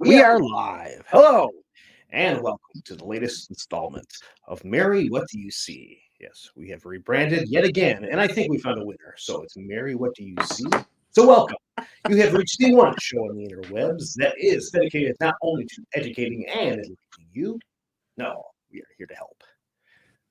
We are live. Hello, and welcome to the latest installment of Mary, What Do You See? Yes, we have rebranded yet again, and I think we found a winner. So it's Mary, What Do You See? So welcome. You have reached the one show on the interwebs that is dedicated not only to educating and enlightening you. No, we are here to help.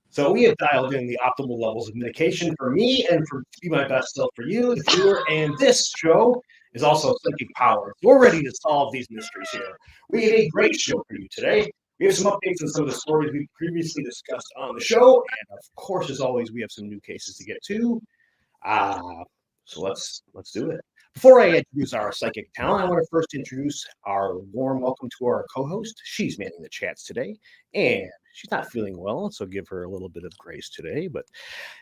So we have dialed in the optimal levels of medication for me and to be my best self for you, the viewer, and this show is also psychic power. We're ready to solve these mysteries here. We have a great show for you today. We have some updates on some of the stories we previously discussed on the show, and of course, as always, we have some new cases to get to. So let's do it. Before I introduce our psychic talent, I want to first introduce our warm welcome to our co-host. She's manning the chats today, and she's not feeling well, so give her a little bit of grace today, but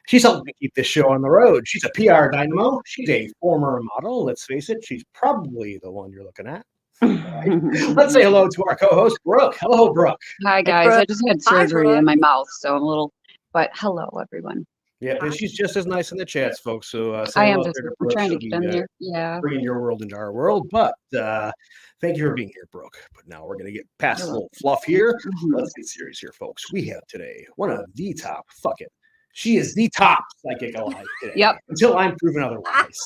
she's helping me keep this show on the road. She's a PR dynamo. She's a former model. Let's face it, she's probably the one you're looking at. Let's say hello to our co-host, Brooke. Hello, Brooke. Hi, guys. I just had surgery in my mouth, so I'm a little, but hello, everyone. Yeah, and she's just as nice in the chats, folks. So I am just trying to get in there. Yeah. Bringing your world into our world. But thank you for being here, Brooke. But now we're going to get past a little fluff here. Let's get serious here, folks. We have today one of the top, she is the top psychic alive today. Yep. Until I'm proven otherwise.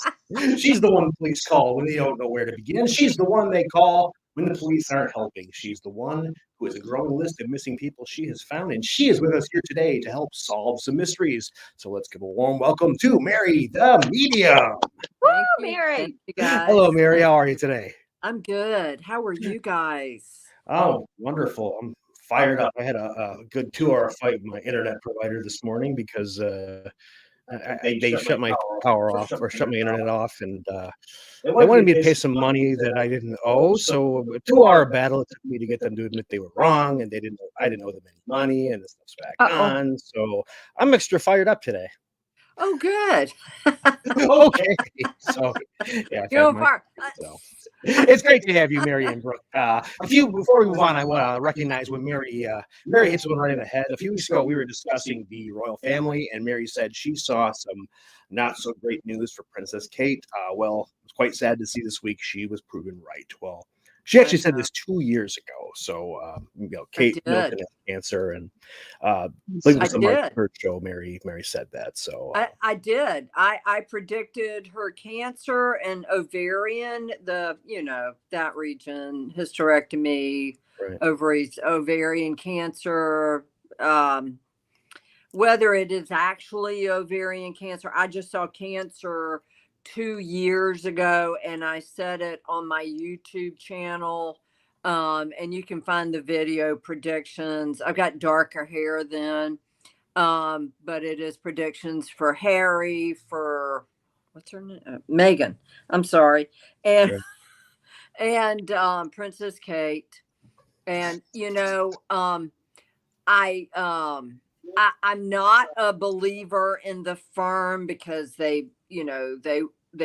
She's the one the police call when they don't know where to begin. She's the one they call when the police aren't helping. She's the one who has a growing list of missing people she has found, and she is with us here today to help solve some mysteries. So let's give a warm welcome to Mary, the medium. Woo, Mary. You guys. Hello, Mary. How are you today? I'm good. How are you guys? Oh, wonderful. I'm fired up. I had a good 2-hour fight with my internet provider this morning because they shut my power off or shut my internet off, and they wanted me to pay some money that I didn't owe. So a 2-hour battle, it took me to get them to admit they were wrong, and I didn't owe them any money, and the stuff's back on. So I'm extra fired up today. Oh, good. Okay. So yeah, it's great to have you, Mary and Brooke. Before we move on, I want to recognize when Mary hits one right in the head. A few weeks ago, we were discussing the royal family, and Mary said she saw some not so great news for Princess Kate. Well, it was quite sad to see this week she was proven right. Well, she actually said this 2 years ago. So, Kate Middleton had cancer, and her show, Mary said that. So I did. I predicted her cancer and ovarian, that region, hysterectomy, ovaries, ovarian cancer. Whether it is actually ovarian cancer, I just saw cancer 2 years ago, and I said it on my YouTube channel, and you can find the video predictions. I've got darker hair then, but it is predictions for Harry, for what's her name, Meghan, I'm sorry, and and Princess Kate, and I'm not a believer in the firm because they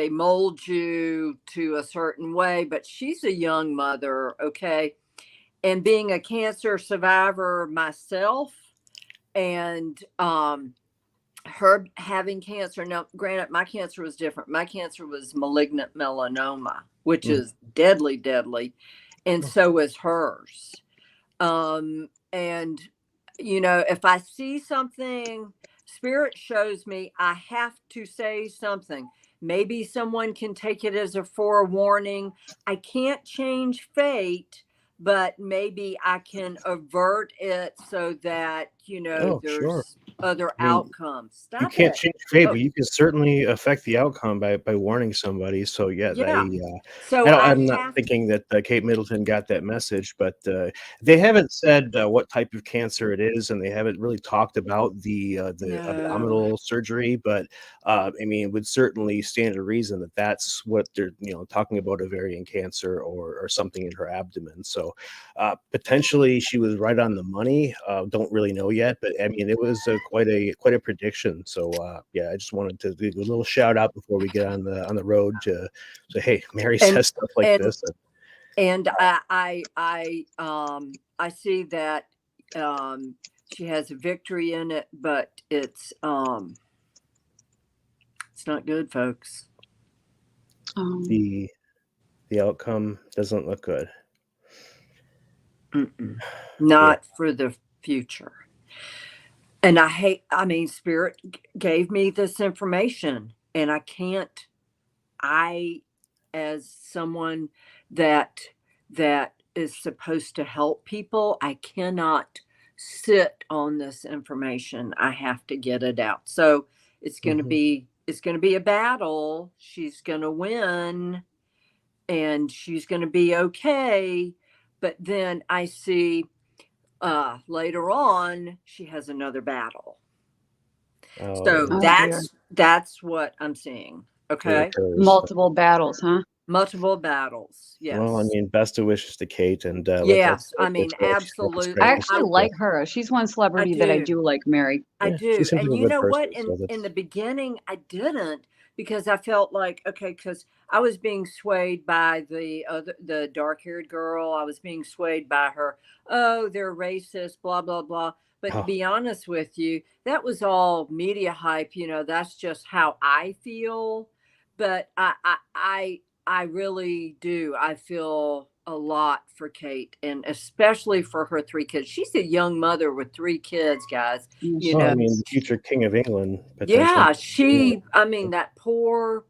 mold you to a certain way, but she's a young mother, okay? And being a cancer survivor myself, and her having cancer. Now, granted, my cancer was different. My cancer was malignant melanoma, which is deadly, and so is hers. And if I see something, spirit shows me I have to say something. Maybe someone can take it as a forewarning. I can't change fate, but maybe I can avert it so that, there's other outcomes. You can't change fate, but you can certainly affect the outcome by warning somebody. So I'm not thinking that Kate Middleton got that message, but they haven't said what type of cancer it is, and they haven't really talked about the abdominal surgery. But it would certainly stand to reason that that's what they're talking about, ovarian cancer or something in her abdomen. So potentially she was right on the money. Don't really know yet, but it was quite a prediction. So I just wanted to do a little shout out before we get on the road to say, hey, Mary says stuff like this. And I see that she has a victory in it, but it's not good, folks. The outcome doesn't look good. Not for the future. And Spirit gave me this information, and as someone that is supposed to help people, I cannot sit on this information. I have to get it out. So it's going to be a battle. She's going to win, and she's going to be okay. But then I see later on she has another battle. So that's what I'm seeing. Okay. Multiple battles, huh? Multiple battles. Yes. Well, I mean, best of wishes to Kate, and yes, I mean, absolutely. I actually like her. She's one celebrity that I do like, Mary. I do. And you know what? In the beginning, I didn't, because I felt like, okay, because I was being swayed by the dark-haired girl. I was being swayed by her. Oh, they're racist, blah, blah, blah. But to be honest with you, that was all media hype. That's just how I feel. But I really do. I feel a lot for Kate, and especially for her 3 kids. She's a young mother with 3 kids, guys. I mean, the future king of England. Yeah, that poor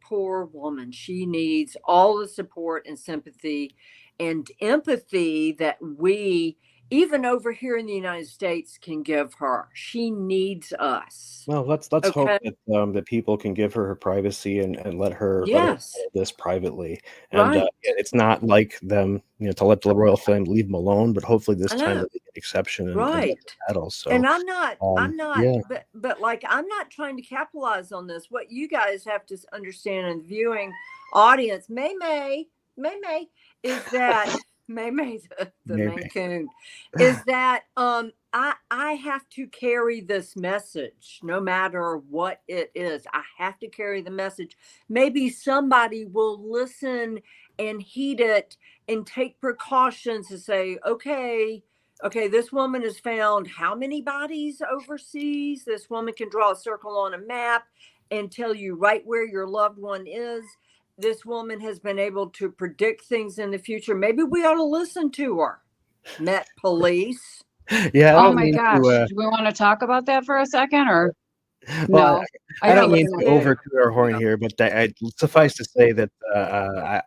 woman. She needs all the support and sympathy and empathy that we, even over here in the United States, can give her. She needs us. Well, let's hope that people can give her privacy and let her handle this privately. And it's not like them, to let the royal family leave them alone. But hopefully this time will be an exception and battle. So, and I'm not, but like, I'm not trying to capitalize on this. What you guys have to understand, and viewing audience, May is that. May the Maine Coon is that I have to carry this message no matter what it is. I have to carry the message. Maybe somebody will listen and heed it and take precautions to say, okay, this woman has found how many bodies overseas? This woman can draw a circle on a map and tell you right where your loved one is. This woman has been able to predict things in the future. Maybe we ought to listen to her. Met police. Yeah. Oh my gosh. Do we want to talk about that for a second, or? Well, I don't mean to overtoot our horn here, but suffice to say that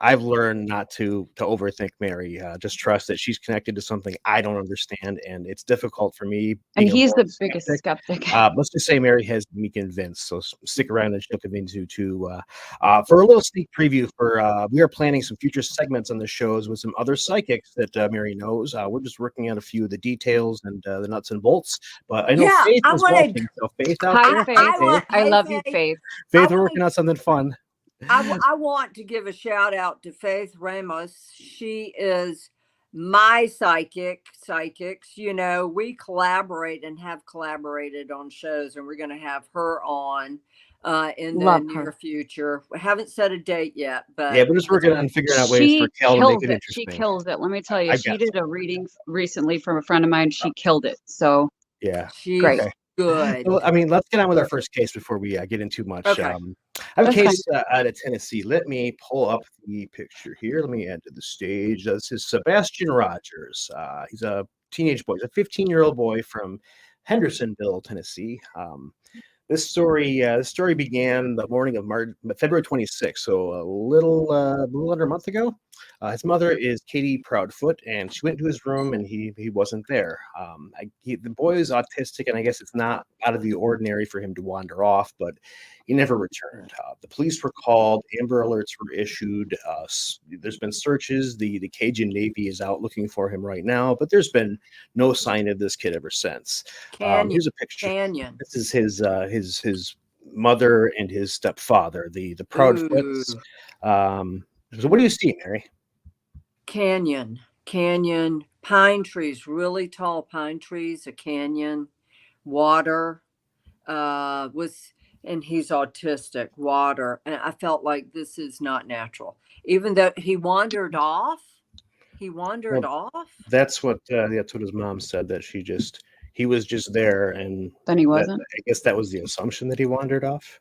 I've learned not to overthink Mary. Just trust that she's connected to something I don't understand, and it's difficult for me. And he's the biggest skeptic. Let's just say Mary has me convinced. So stick around, and she'll convince you to. For a little sneak preview, we are planning some future segments on the shows with some other psychics that Mary knows. We're just working out a few of the details and the nuts and bolts. But I know Faith is watching. So Faith out there. I love you, Faith. Faith, we're working on something fun. I want to give a shout out to Faith Ramos. She is my psychics. We collaborate and have collaborated on shows, and we're going to have her on in the near future. We haven't set a date yet, but we're just working on figuring out ways for Cal to make it interesting. She kills it. Let me tell you, she did a reading recently from a friend of mine. She killed it. So she's great. Good. Well, I mean, let's get on with our first case before we get into much. Okay. I have a case out of Tennessee. Let me pull up the picture here. Let me add to the stage. This is Sebastian Rogers. He's a teenage boy. He's a 15-year-old boy from Hendersonville, Tennessee. This story began the morning of February 26th, so a little under a month ago. His mother is Katie Proudfoot, and she went to his room, and he wasn't there. The boy is autistic, and I guess it's not out of the ordinary for him to wander off, but he never returned. The police were called, Amber Alerts were issued. There's been searches. The Cajun Navy is out looking for him right now, but there's been no sign of this kid ever since. Here's a picture. Canyon. This is his mother and his stepfather, the Proudfoots. So what do you see, Mary? Canyon, pine trees, really tall pine trees, a canyon, water, and he's autistic, water. And I felt like this is not natural. Even though he wandered off. That's what his mom said, that he was just there, and then he wasn't. I guess that was the assumption, that he wandered off.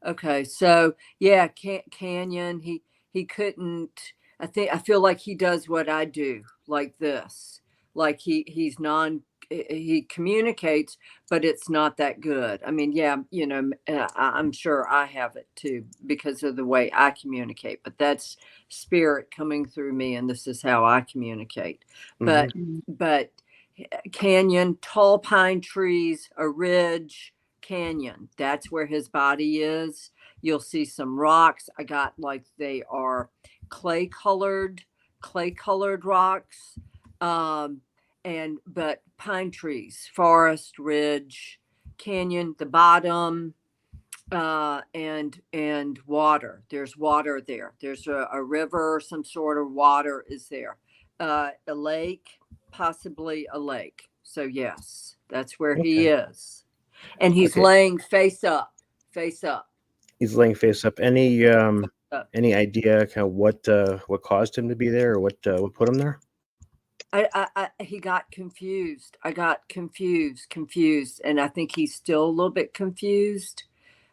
Okay, so canyon, he couldn't. I feel like he does what I do, like this, like he communicates, but it's not that good. I mean, yeah, I'm sure I have it too because of the way I communicate, but that's spirit coming through me, and this is how I communicate. But Mhm. but canyon, tall pine trees, a ridge, canyon. That's where his body is. You'll see some rocks. I got like they are clay colored, rocks. Um, but pine trees, forest, ridge, canyon, the bottom, and water. There's water there. There's a river, some sort of water is there. A lake, possibly a lake. So yes, that's where he Okay. is, and he's Okay. laying face up, face up. He's laying face up. up. Any idea kind of what caused him to be there, or what put him there? He got confused. I got confused, and I think he's still a little bit confused.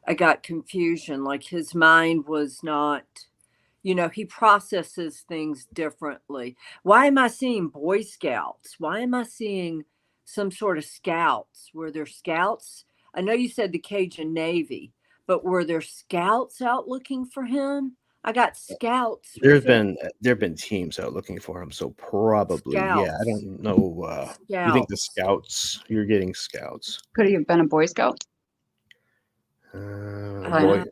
I got confusion, like his mind was not, he processes things differently. Why am I seeing Boy Scouts? Why am I seeing some sort of scouts? Were there scouts? I know you said the Cajun Navy, but were there scouts out looking for him? I got scouts with it. There've been teams out looking for him, so probably, yeah. I Scouts. don't know. You think the Scouts. scouts? You're getting scouts? Could he have been a Boy Scout? Boy,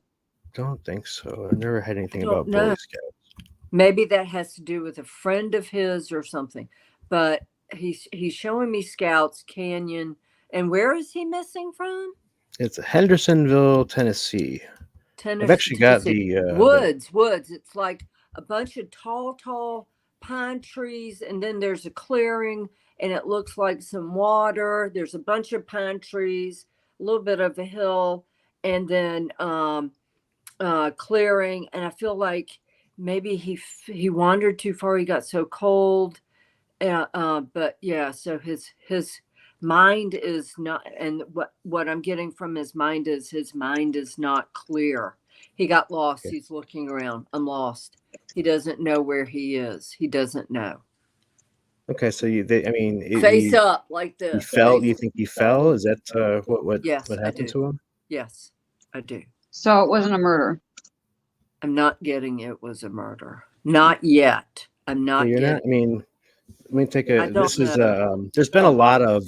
don't think so. I've never had anything Don't about Boy know. Scouts. Maybe that has to do with a friend of his or something. But he's showing me Scouts Canyon. And where is he missing from? It's Hendersonville, Tennessee. I've actually got Tennessee. the Woods. It's like a bunch of tall pine trees, and then there's a clearing, and it looks like some water. There's a bunch of pine trees, a little bit of a hill, and then clearing. And I feel like maybe he wandered too far. He got so cold. But yeah, so his mind is not, and what I'm getting from his mind is not clear. He got lost. Okay. He's looking around. I'm lost. He doesn't know where he is. He doesn't know. Okay, so Face up like he this. fell. You think he fell? Is that Yes, what I happened do. to him? Yes, I do. So it wasn't a murder. I'm not getting it was a murder. Not yet. I'm So not you're getting. not. I mean, let me take I a. don't This is know. there's been a lot of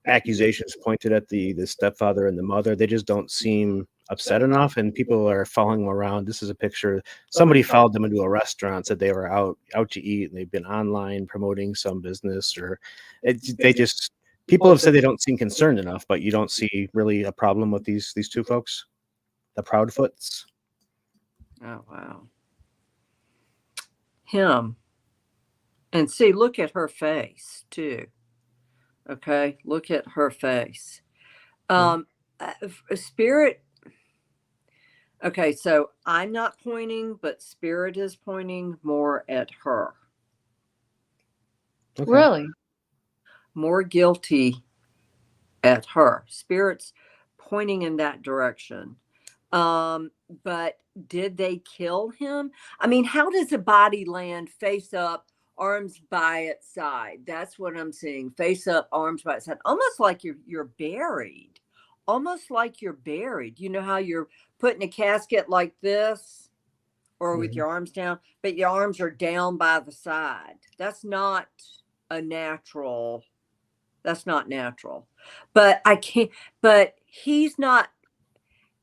accusations pointed at the stepfather and the mother. They just don't seem upset enough, and people are following them around. This is a picture. Somebody followed them into a restaurant, said they were out to eat, and they've been online promoting some business, or they just people have said they don't seem concerned enough. But you don't see really a problem with these two folks, the Proudfoots. Oh wow. Him. And see, look at her face too. Okay, look at her face. Mhm. Spirit. Okay, so I'm not pointing, but spirit is pointing more at her. Okay. Really? More guilty at her. Spirit's pointing in that direction. But did they kill him? I mean, how does a body land face up, arms by its side? That's what I'm seeing. Face up, arms by its side. Almost like you're buried. Almost like you're buried. You know how you're put in a casket like this or with Mhm. your arms down, but your arms are down by the side. That's not a natural. That's not natural. But I can't, but he's not,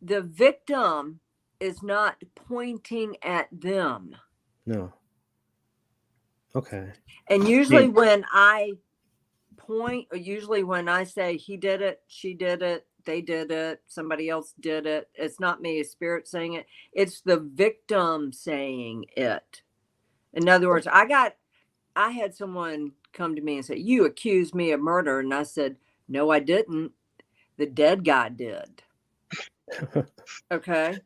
the victim is not pointing at them. No. Okay. And usually when I point, or usually when I say he did it, she did it, they did it, somebody else did it, it's not me, a spirit saying it. It's the victim saying it. In other words, I had someone come to me and say, "You accused me of murder." And I said, "No, I didn't. The dead guy did." Okay.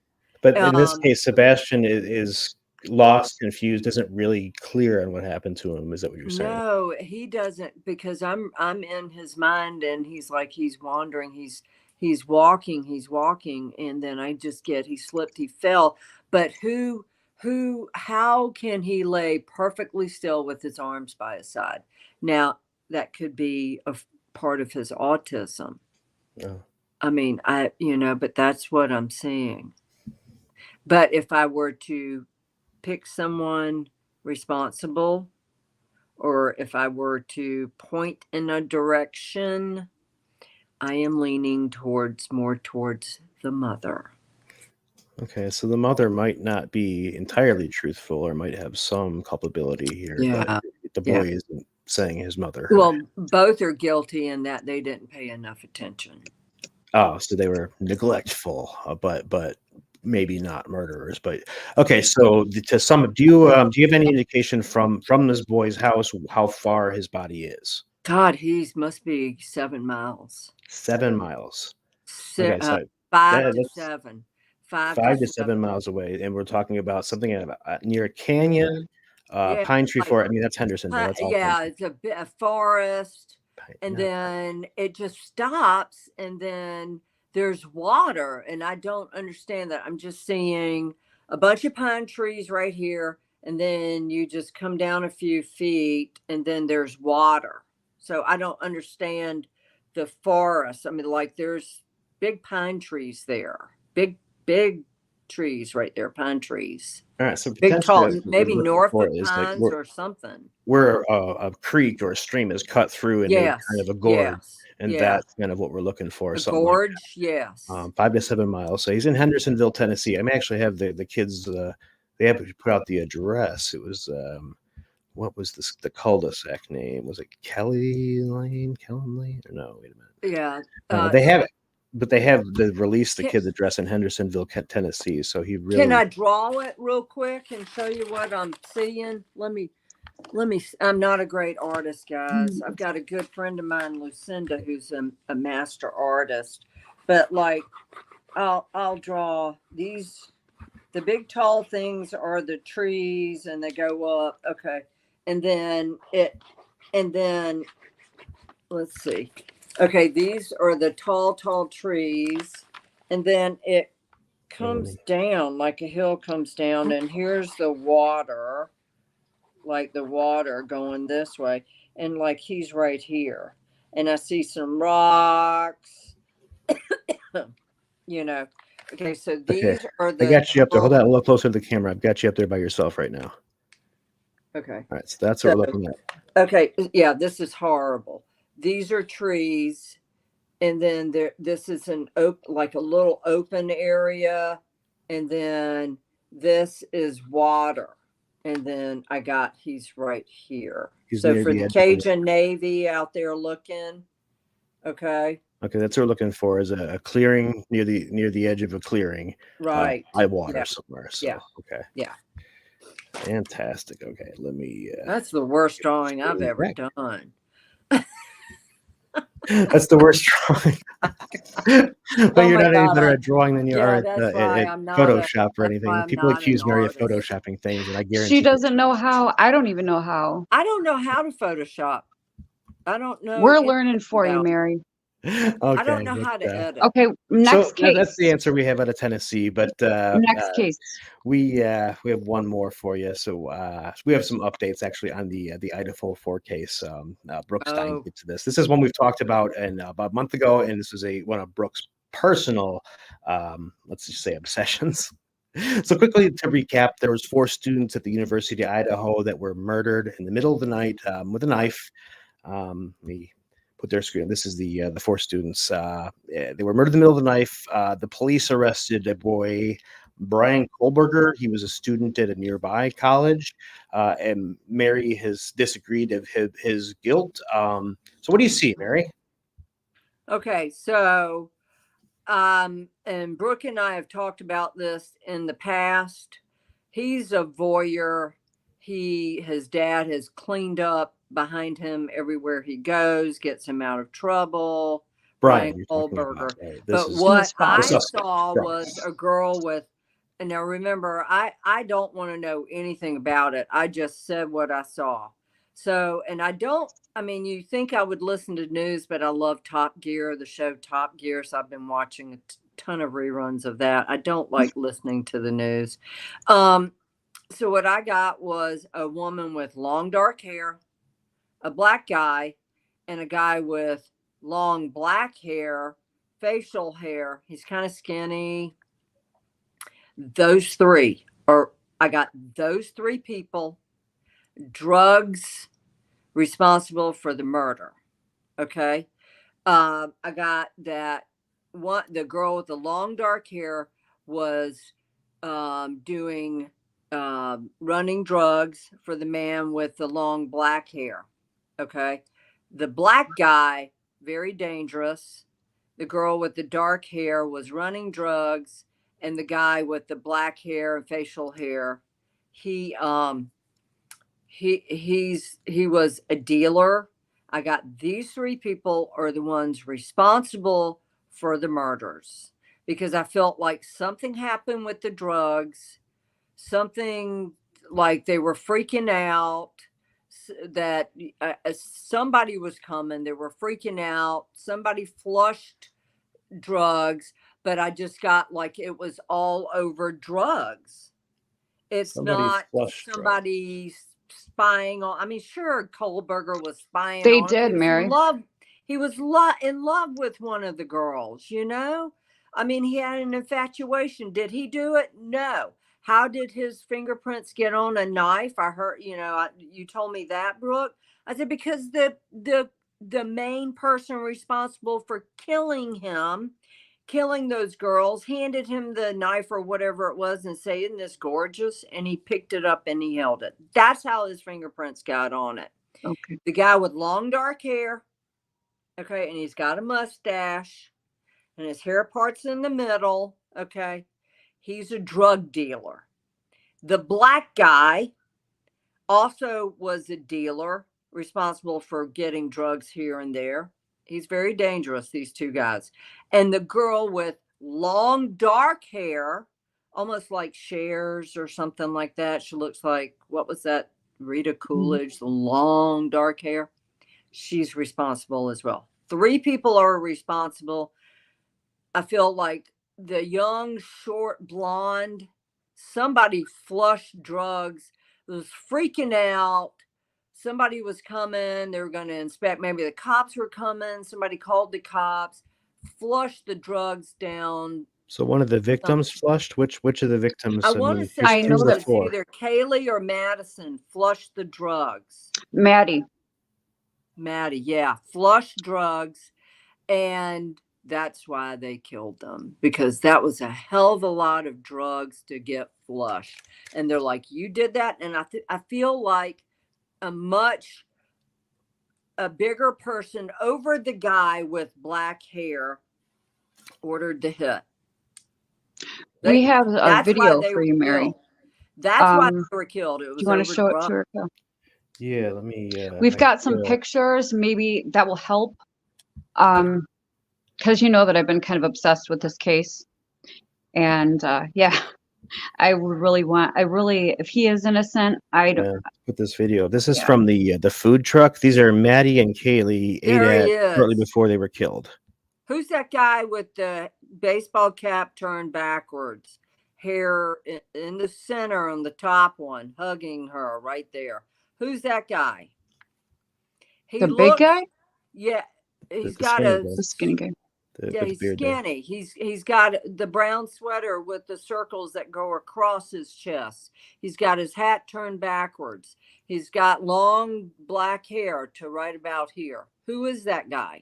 But in this case, Sebastian is lost, confused, isn't really clear on what happened to him. Is that what you're saying? No, he doesn't, because I'm in his mind, and he's like he's wandering, he's walking, and then I just get he slipped, he fell. But how can he lay perfectly still with his arms by his side? Now, that could be a part of his autism. Oh. I mean, but that's what I'm seeing. But if I were to pick someone responsible, or if I were to point in a direction, I am leaning more towards the mother. Okay, so the mother might not be entirely truthful or might have some culpability here, Yeah. but the boy isn't saying his mother. Well, both are guilty in that they didn't pay enough attention. Oh, so they were neglectful, but maybe not murderers. But okay, so to some, do you have any indication from this boy's house how far his body is? God, he must be 7 miles. 7 miles. Okay, Okay, so 5 to 7. 5 to 7 miles away, and we're talking about something near a canyon, pine tree forest. I mean, that's Hendersonville. That's all. Yeah, it's a forest, and Yeah. then it just stops, and then there's water, and I don't understand that. I'm just seeing a bunch of pine trees right here, and then you just come down a few feet, and then there's water. So I don't understand the forest. I mean, like there's big pine trees there, big trees right there, pine trees. All right, so Big tall, potentially maybe Norfolk is like pines or something. where a creek or a stream is cut through and made kind of a gorge, and that's kind of what we're looking for. A something gorge, like yes. 5 to 7 miles. So he's in Hendersonville, Tennessee. I may actually have the kids. They have to put out the address. It was what was the cul-de-sac name? Was it Kelly Lane? Kellen Lane? Or no? Wait a minute. Yeah. They have it. But they have released the kid's address in Hendersonville, Tennessee. So he really. Can I draw it real quick and show you what I'm seeing? Let me. I'm not a great artist, guys. I've got a good friend of mine, Lucinda, who's a master artist. But like, I'll draw these. The big tall things are the trees, and they go up. Okay, and then let's see. Okay, these are the tall trees, and then it comes down like a hill comes down, and here's the water, like the water going this way, and like he's right here, and I see some rocks, Okay, so these are the. I got you up there. Hold on a little closer to the camera. I've got you up there by yourself right now. Okay. All right, so that's what we're looking at. Okay, yeah, this is horrible. These are trees, and then this is like a little open area, and then this is water, and then he's right here. So for the Cajun Navy out there looking, okay, that's what we're looking for, is a clearing near the edge of a clearing, right, by water somewhere. So okay, yeah, fantastic. Okay, let me. That's the worst drawing I've ever done. That's the worst drawing. But you're not any better at drawing than you are at Photoshop or anything. People accuse Mary of photoshopping things, and I guarantee she doesn't know how. I don't even know how. I don't know how to Photoshop. I don't know. We're learning for you, Mary. Okay, I don't know how to edit. Okay, next case. That's the answer we have out of Tennessee, but next case. We have one more for you. So we have some updates actually on the Idaho 4 case. Brooks didn't get to this. This is one we've talked about about a month ago, and this was one of Brooks' personal, let's just say, obsessions. So quickly to recap, there was 4 students at the University of Idaho that were murdered in the middle of the night with a knife. We put their screen. This is the 4 students. They were murdered in the middle of the knife. The police arrested a boy, Brian Kohberger. He was a student at a nearby college, and Mary has disagreed of his guilt. So what do you see, Mary? Okay, so and Brooke and I have talked about this in the past. He's a voyeur. His dad has cleaned up behind him everywhere he goes, gets him out of trouble. Brian Kohberger. But what I saw was a girl with, and now remember, I don't want to know anything about it. I just said what I saw. So, and I mean, you think I would listen to news, but I love Top Gear, the show Top Gear. So I've been watching a ton of reruns of that. I don't like listening to the news. So what I got was a woman with long dark hair, a black guy, and a guy with long black hair, facial hair. He's kind of skinny. Those three, or I got those three people, drugs responsible for the murder. Okay. I got that one, the girl with the long dark hair was doing running drugs for the man with the long black hair. Okay. The black guy, very dangerous. The girl with the dark hair was running drugs, and the guy with the black hair and facial hair, he he was a dealer. I got these three people are the ones responsible for the murders because I felt like something happened with the drugs, something like they were freaking out, that somebody was coming, they were freaking out, somebody flushed drugs, but I just got like it was all over drugs. It's Somebody not flushed drugs. somebody spying on. I mean, sure, Kohberger was spying They on. did, Mary. He was in love with one of the girls. You know, I mean, he had an infatuation. Did he do it? No. How did his fingerprints get on a knife? I heard. You know, you told me that, Brooke. I said because the main person responsible for killing those girls, handed him the knife or whatever it was and say, isn't this gorgeous? And he picked it up and he held it. That's how his fingerprints got on it. Okay. The guy with long dark hair, okay, and he's got a mustache and his hair part's in the middle, okay, he's a drug dealer. The black guy also was a dealer responsible for getting drugs here and there. He's very dangerous, these two guys. And the girl with long dark hair, almost like Cher's or something like that. She looks like, what was that? Rita Coolidge, the long dark hair. She's responsible as well. Three people are responsible. I feel like the young, short, blonde, somebody flushed drugs, was freaking out. Somebody was coming. They were going to inspect. Maybe the cops were coming. Somebody called the cops, flushed the drugs down. So one of the victims flushed. Which of the victims? I want to say I know it that was either Kaylee or Madison flushed the drugs. Maddie, yeah, flushed drugs, and that's why they killed them, because that was a hell of a lot of drugs to get flushed. And they're like, you did that, and I feel like a bigger person over the guy with black hair ordered the hit. we have a video for you, Mary. Killed. That's why they were killed. It was. Do you want to show it to her? Yeah, let me. We've got some pictures. Maybe that will help. Because you know that I've been kind of obsessed with this case, and yeah, I really, if he is innocent, I don't. Put this video. This is from the food truck. These are Maddie and Kaylee ate at shortly before they were killed. Who's that guy with the baseball cap turned backwards, hair in the center on the top one, hugging her right there? Who's that guy? The big guy? Yeah, he's The got the skinny guy. Yeah, he's skinny. He's got the brown sweater with the circles that go across his chest. He's got his hat turned backwards. He's got long black hair to right about here. Who is that guy?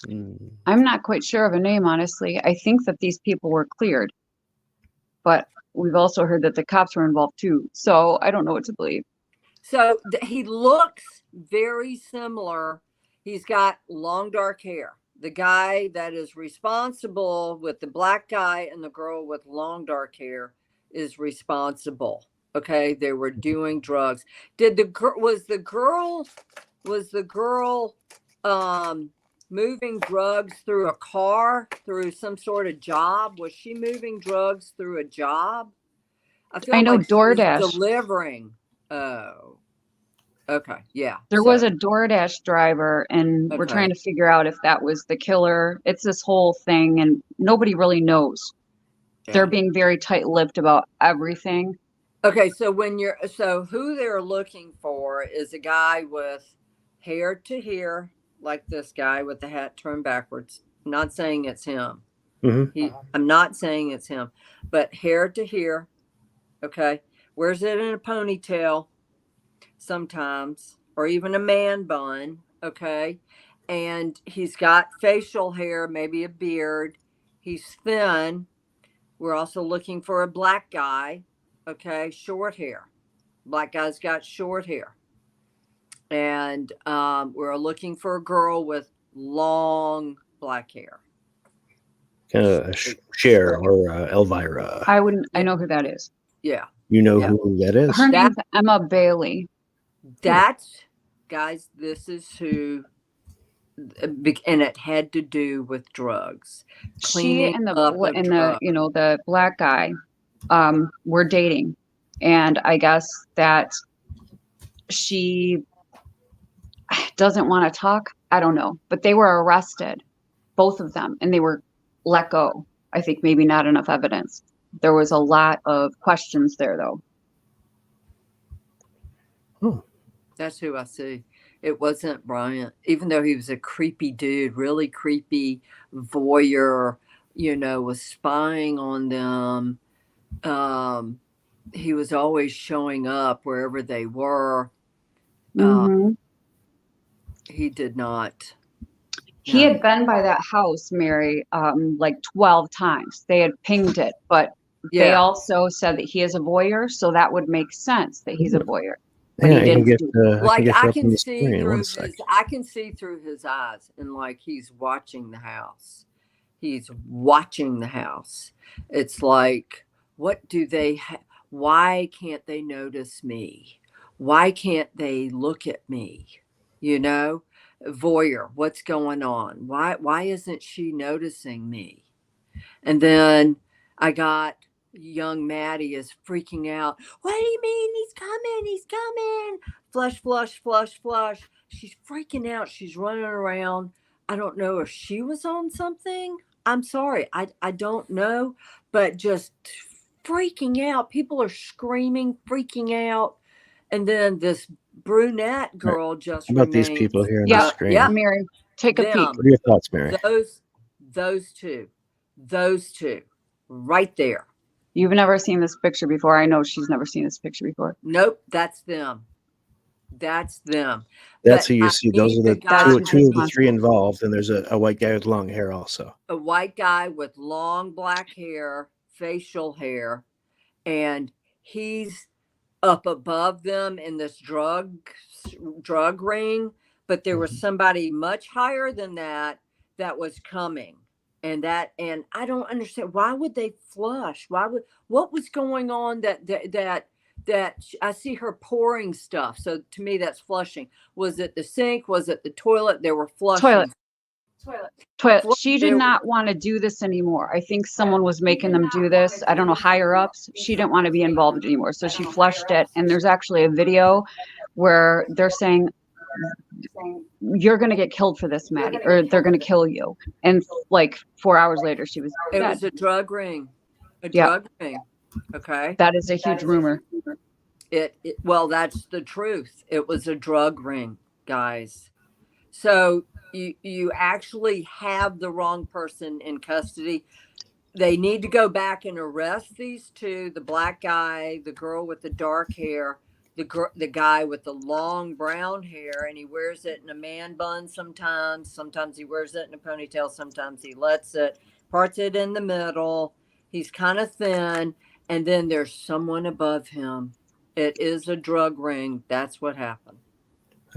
I'm not quite sure of a name, honestly. I think that these people were cleared, but we've also heard that the cops were involved too. So I don't know what to believe. So he looks very similar. He's got long dark hair. The guy that is responsible with the black guy and the girl with long dark hair is responsible. Okay, they were doing drugs. Was the girl moving drugs through a car, through some sort of job? Was she moving drugs through a job? I know like DoorDash she was delivering. Oh. Okay, yeah. There was a DoorDash driver, and we're trying to figure out if that was the killer. It's this whole thing, and nobody really knows. Yeah. They're being very tight-lipped about everything. Okay, so who they're looking for is a guy with hair to here, like this guy with the hat turned backwards. I'm not saying it's him. I'm not saying it's him, but hair to here. Okay, wears it in a ponytail sometimes, or even a man bun. Okay, and he's got facial hair, maybe a beard. He's thin. We're also looking for a black guy. Okay, short hair. Black guy's got short hair. And we're looking for a girl with long black hair. Cher or Elvira. I know who that is. Yeah. You know who that is? Her name's Emma Bailey. That's, guys, this is who, and it had to do with drugs. She and the black guy were dating, and I guess that she doesn't want to talk. I don't know, but they were arrested, both of them, and they were let go. I think maybe not enough evidence. There was a lot of questions there, though. Oh, that's who I see. It wasn't Bryant, even though he was a creepy dude, really creepy voyeur, was spying on them. He was always showing up wherever they were. He did not. He had been by that house, Mary, like 12 times. They had pinged it, but they also said that he is a voyeur, so that would make sense that he's a voyeur. But he didn't I can see through his eyes, and like he's watching the house. He's watching the house. It's like, what do they why can't they notice me? Why can't they look at me? Voyeur, what's going on? Why isn't she noticing me? And then I got young Maddie is freaking out. What do you mean? He's coming. Flush, flush, flush, flush. She's freaking out. She's running around. I don't know if she was on something. I'm sorry. I don't know, but just freaking out. People are screaming, freaking out. And then this brunette girl just about these people here on the screen. Yeah, Mary, take a peek. What are your thoughts, Mary? Those two, right there. You've never seen this picture before. I know she's never seen this picture before. Nope, that's them. That's who you see. Those are the two of the three involved, and there's a white guy with long hair also. A white guy with long black hair, facial hair, and he's up above them in this drug ring, but there was somebody much higher than that was coming. And I don't understand, why would they flush? What was going on that I see her pouring stuff. So to me, that's flushing. Was it the sink? Was it the toilet? They were flushing. Toilet. She did not want to do this anymore. I think someone was making them do this. I don't know, higher ups. She didn't want to be involved anymore. So she flushed it. And there's actually a video where they're saying, you're going to get killed for this, Maddie, or they're going to kill you. And like 4 hours later, she was dead. It was a drug ring. Drug ring. Okay. That is a huge rumor. Well, that's the truth. It was a drug ring, guys. So you actually have the wrong person in custody. They need to go back and arrest these two, the black guy, the girl with the dark hair, the guy with the long brown hair, and he wears it in a man bun sometimes. Sometimes he wears it in a ponytail. Sometimes he lets it, parts it in the middle. He's kind of thin. And then there's someone above him. It is a drug ring. That's what happened.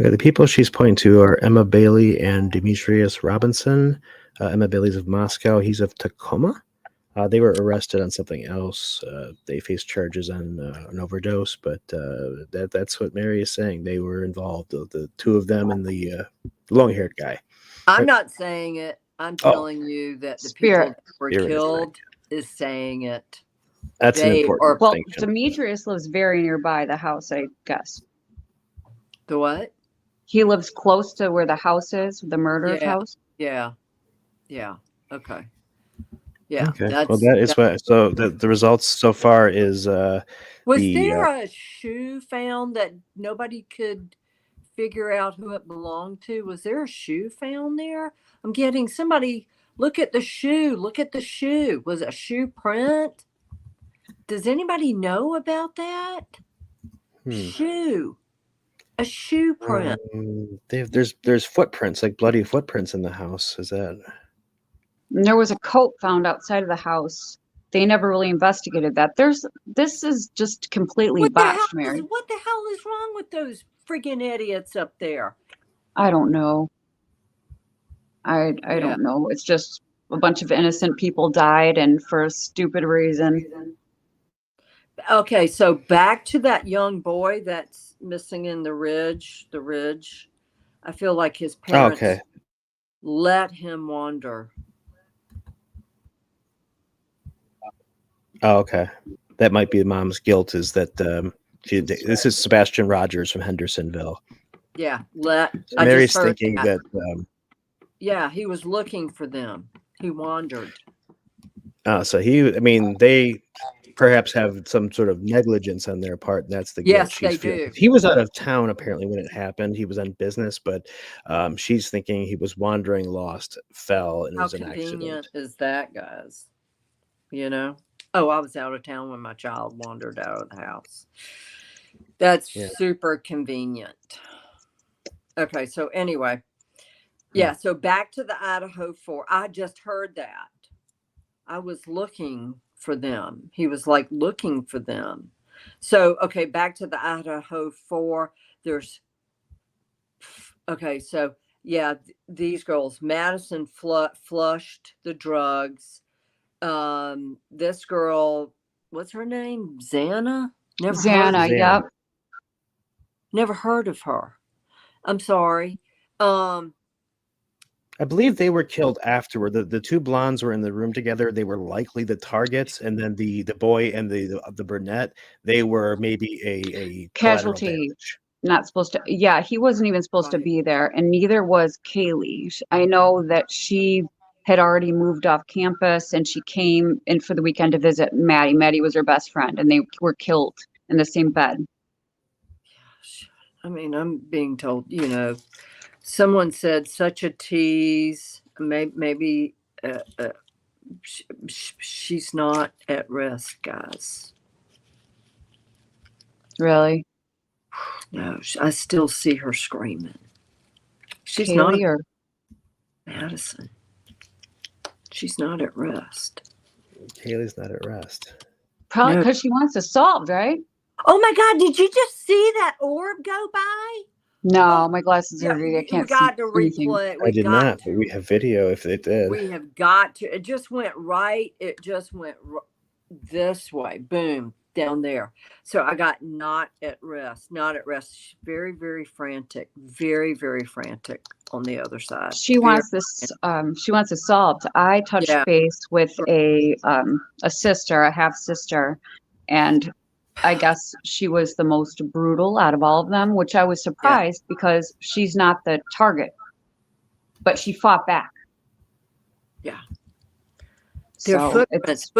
Okay, the people she's pointing to are Emma Bailey and Demetrius Robinson. Emma Bailey's of Moscow. He's of Tacoma. They were arrested on something else. They faced charges on an overdose, but that's what Mary is saying. They were involved, the two of them and the long-haired guy. I'm not saying it. I'm telling you that the people that were killed is saying it. That's an important thing. Well, Demetrius lives very nearby the house, I guess. The what? He lives close to where the house is, the murder house. Yeah. Okay. Yeah, Okay. Well, that's that is what. So the results so far is Was the there a shoe found that nobody could figure out who it belonged to? Was there a shoe found there? I'm getting somebody look at the shoe. Look at the shoe. Was it a shoe print? Does anybody know about that? Shoe. A shoe print. there's footprints, like bloody footprints in the house. Is that? And there was a coat found outside of the house. They never really investigated that. This is just completely botched, Mary. What the hell is wrong with those freaking idiots up there? I don't know. I Yeah. don't know. It's just a bunch of innocent people died, and for a stupid reason. Okay, so back to that young boy that's missing in the ridge. The ridge. I feel like his parents Okay. let him wander. Oh, okay. That might be mom's guilt. Is that this is Sebastian Rogers from Hendersonville. Yeah, So I Mary's just heard thinking that. yeah, he was looking for them. He wandered. So they perhaps have some sort of negligence on their part. And that's the guilt Yes, they she's feeling. do. He was out of town apparently when it happened. He was on business, but she's thinking he was wandering, lost, fell, and it How was an convenient accident. is that, guys? You know? Oh, I was out of town when my child wandered out of the house. That's super convenient. Okay, so anyway. Yeah, so back to the Idaho 4. I just heard that. I was looking for them. He was like looking for them. So, okay, back to the Idaho 4. So yeah, these girls, Madison flushed the drugs. This girl, what's her name? Xana? Xana, yep. Never heard of her. I'm sorry. I believe they were killed afterward. The two blondes were in the room together. They were likely the targets, and then the boy and the brunette, they were maybe a Casualty. Not supposed to. Yeah, he wasn't even supposed to be there, and neither was Kaylee. I know that she had already moved off campus, and she came in for the weekend to visit Maddie. Maddie was her best friend, and they were killed in the same bed. I mean, I'm being told, someone said such a tease. Maybe she's not at risk, guys. Really? No, I still see her screaming. She's Kaylee not or Madison. She's not at rest. Kaylee's not at rest. Probably because she wants it solved, right? Oh my God! Did you just see that orb go by? No, my glasses are dirty. I can't see anything. I did not, but we have video if it did. We have got to. It just went right. It just went this way. Boom. Down there. So I got not at rest. Very, very frantic. Very, very frantic on the other side. She wants this. She wants it solved. I touched base with a sister, a half sister, and I guess she was the most brutal out of all of them, which I was surprised because she's not the target, but she fought back. Yeah. Their footprints.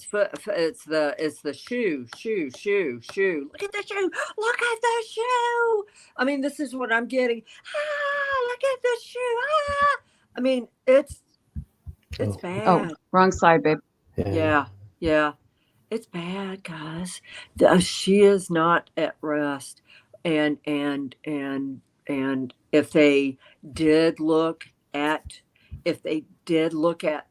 It's the shoe. Look at the shoe. Look at the shoe. I mean, this is what I'm getting. Look at the shoe. I mean, it's bad. Oh, wrong slide, babe. Yeah. It's bad, guys. She is not at rest. And if they did look at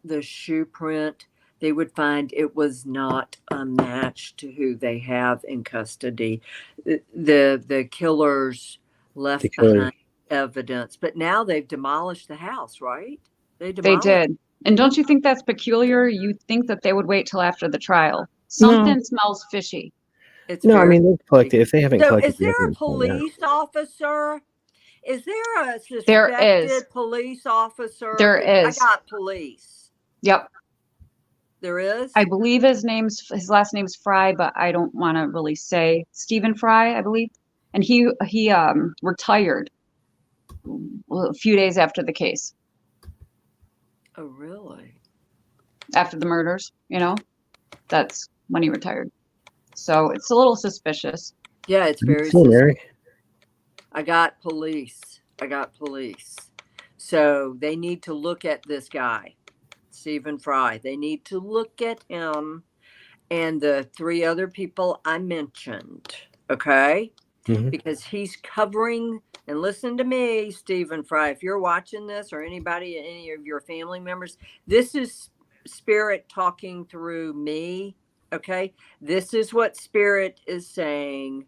the shoe print, they would find it was not a match to who they have in custody. The killers left behind evidence, but now they've demolished the house, right? They did. And don't you think that's peculiar? You'd think that they would wait till after the trial. Something smells fishy. If they haven't collected. Is there a police officer? Is there a suspected police officer? There is. I got police. Yep. There is? I believe his last name's Fry, but I don't want to really say. Stephen Fry, I believe. And he retired a few days after the case. Oh, really? after the murders, that's when he retired. So it's a little suspicious. Yeah, it's very So, Mary. I got police. So they need to look at this guy, Stephen Fry. They need to look at him and the 3 other people I mentioned. Okay. Mhm. Because he's covering, and listen to me, Stephen Fry, if you're watching this or anybody, any of your family members, this is Spirit talking through me. Okay. This is what Spirit is saying.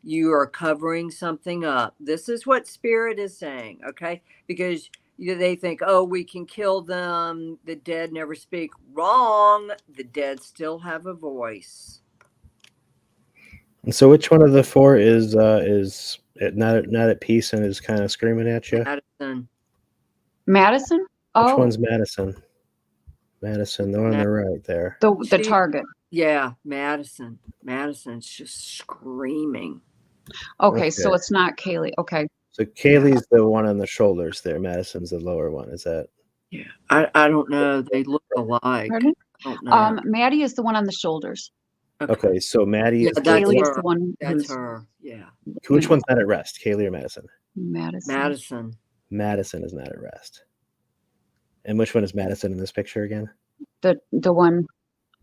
You are covering something up. This is what Spirit is saying. Okay. Because they think, oh, we can kill them. The dead never speak. Wrong. The dead still have a voice. And so, which one of the 4 is not at peace and is kind of screaming at you? Madison. Oh, Which one's Madison? Madison, the one on the right there. the target. Yeah, Madison. Madison's just screaming. Okay, so it's not Kaylee. Okay. So Kaylee's the one on the shoulders there. Madison's the lower one. Is that? Yeah, I don't know. They look alike. Pardon? I don't know. Maddie is the one on the shoulders. Okay, so Maddie is Kaylee is the one. That's her. Yeah. Which one's not at rest, Kaylee or Madison? Madison. Madison is not at rest. And which one is Madison in this picture again? The one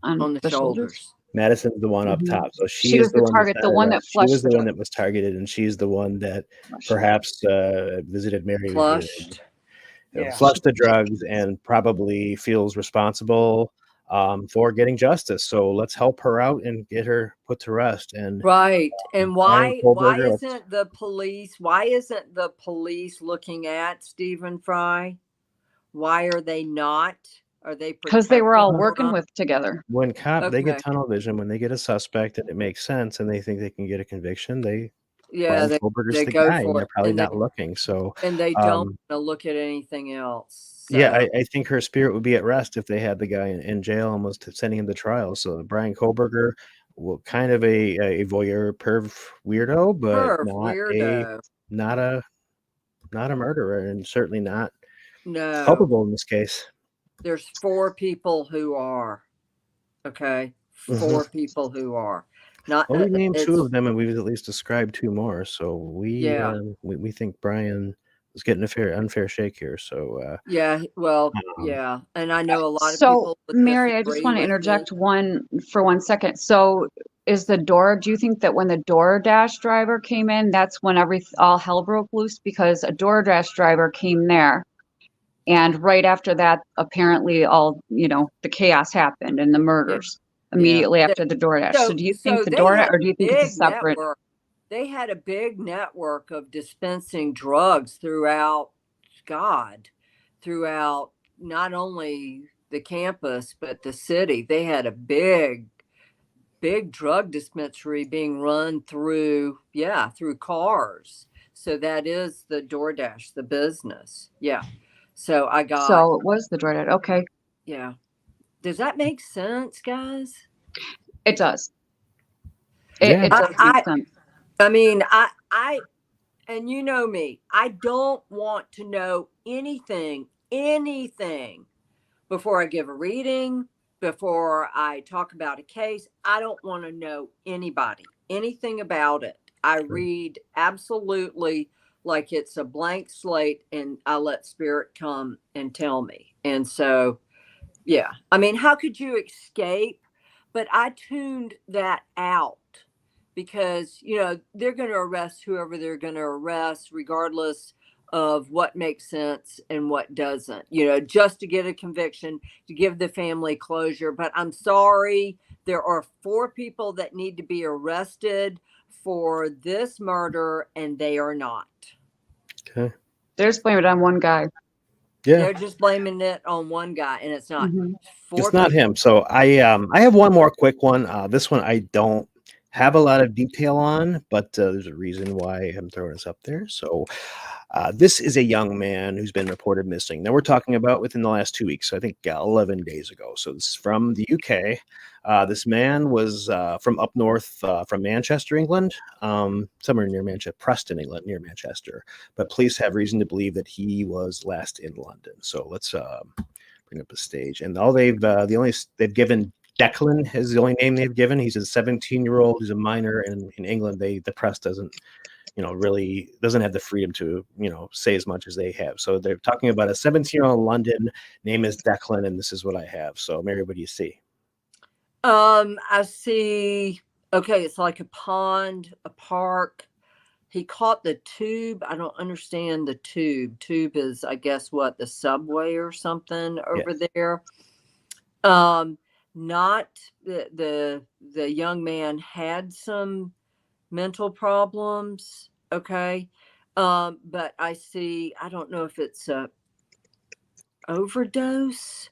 on the shoulders. Madison's the one up top. So she was the target, the one that flushed. She was the one that was targeted, and she's the one that perhaps visited Mary. Flushed the drugs and probably feels responsible for getting justice. So let's help her out and get her put to rest. And right. And why isn't the police looking at Stephen Fry? Why are they not? Are they? Because they were all working together. When they get tunnel vision, when they get a suspect and it makes sense and they think they can get a conviction, they go for it. And they're probably not looking. So and they don't want to look at anything else. So. Yeah, I think her spirit would be at rest if they had the guy in jail and was sending him to trial. So Brian Kohberger, kind of a voyeur perv weirdo, but not a murderer, and certainly not culpable in this case. There's 4 people who are. Okay, 4 people who are. Not. Well, we named 2 of them, and we've at least described 2 more. So we think Brian was getting a unfair shake here. So yeah, and I know a lot of people. So Mary, I just want to interject for 1 second. So do you think that when the DoorDash driver came in, that's when all hell broke loose? Because a DoorDash driver came there, and right after that, apparently all the chaos happened and the murders immediately after the DoorDash. So do you think the DoorDash, or do you think it's a separate? They had a big network of dispensing drugs throughout not only the campus, but the city. They had a big drug dispensary being run through cars. So that is the DoorDash, the business. Yeah. So it was the DoorDash. Okay. Yeah. Does that make sense, guys? It does. It does make sense. I mean, and you know me, I don't want to know anything before I give a reading, before I talk about a case. I don't want to know anything about it. I read absolutely like it's a blank slate, and I let Spirit come and tell me. And so, yeah, I mean, how could you escape? But I tuned that out. Because, they're going to arrest whoever they're going to arrest, regardless of what makes sense and what doesn't, just to get a conviction, to give the family closure. But I'm sorry, there are 4 people that need to be arrested for this murder, and they are not. Okay. They're just blaming it on one guy. Yeah. They're just blaming it on one guy, and it's not. It's not him. So I have one more quick one. This one I don't have a lot of detail on, but there's a reason why I'm throwing this up there. So this is a young man who's been reported missing. Now we're talking about within the last 2 weeks. So I think 11 days ago. So this is from the UK. This man was from up north, from Manchester, England, somewhere near Preston, England, near Manchester. But police have reason to believe that he was last in London. So let's bring up a stage. And all they've given Declan is the only name they've given. He's a 17-year-old. He's a minor, and in England, the press doesn't, really doesn't have the freedom to, say as much as they have. So they're talking about a 17-year-old in London. Name is Declan, and this is what I have. So, Mary, what do you see? I see. Okay, it's like a pond, a park. He caught the tube. I don't understand the tube. Tube is, I guess, what, the subway or something over there. Not the young man had some mental problems. Okay. But I see, I don't know if it's a overdose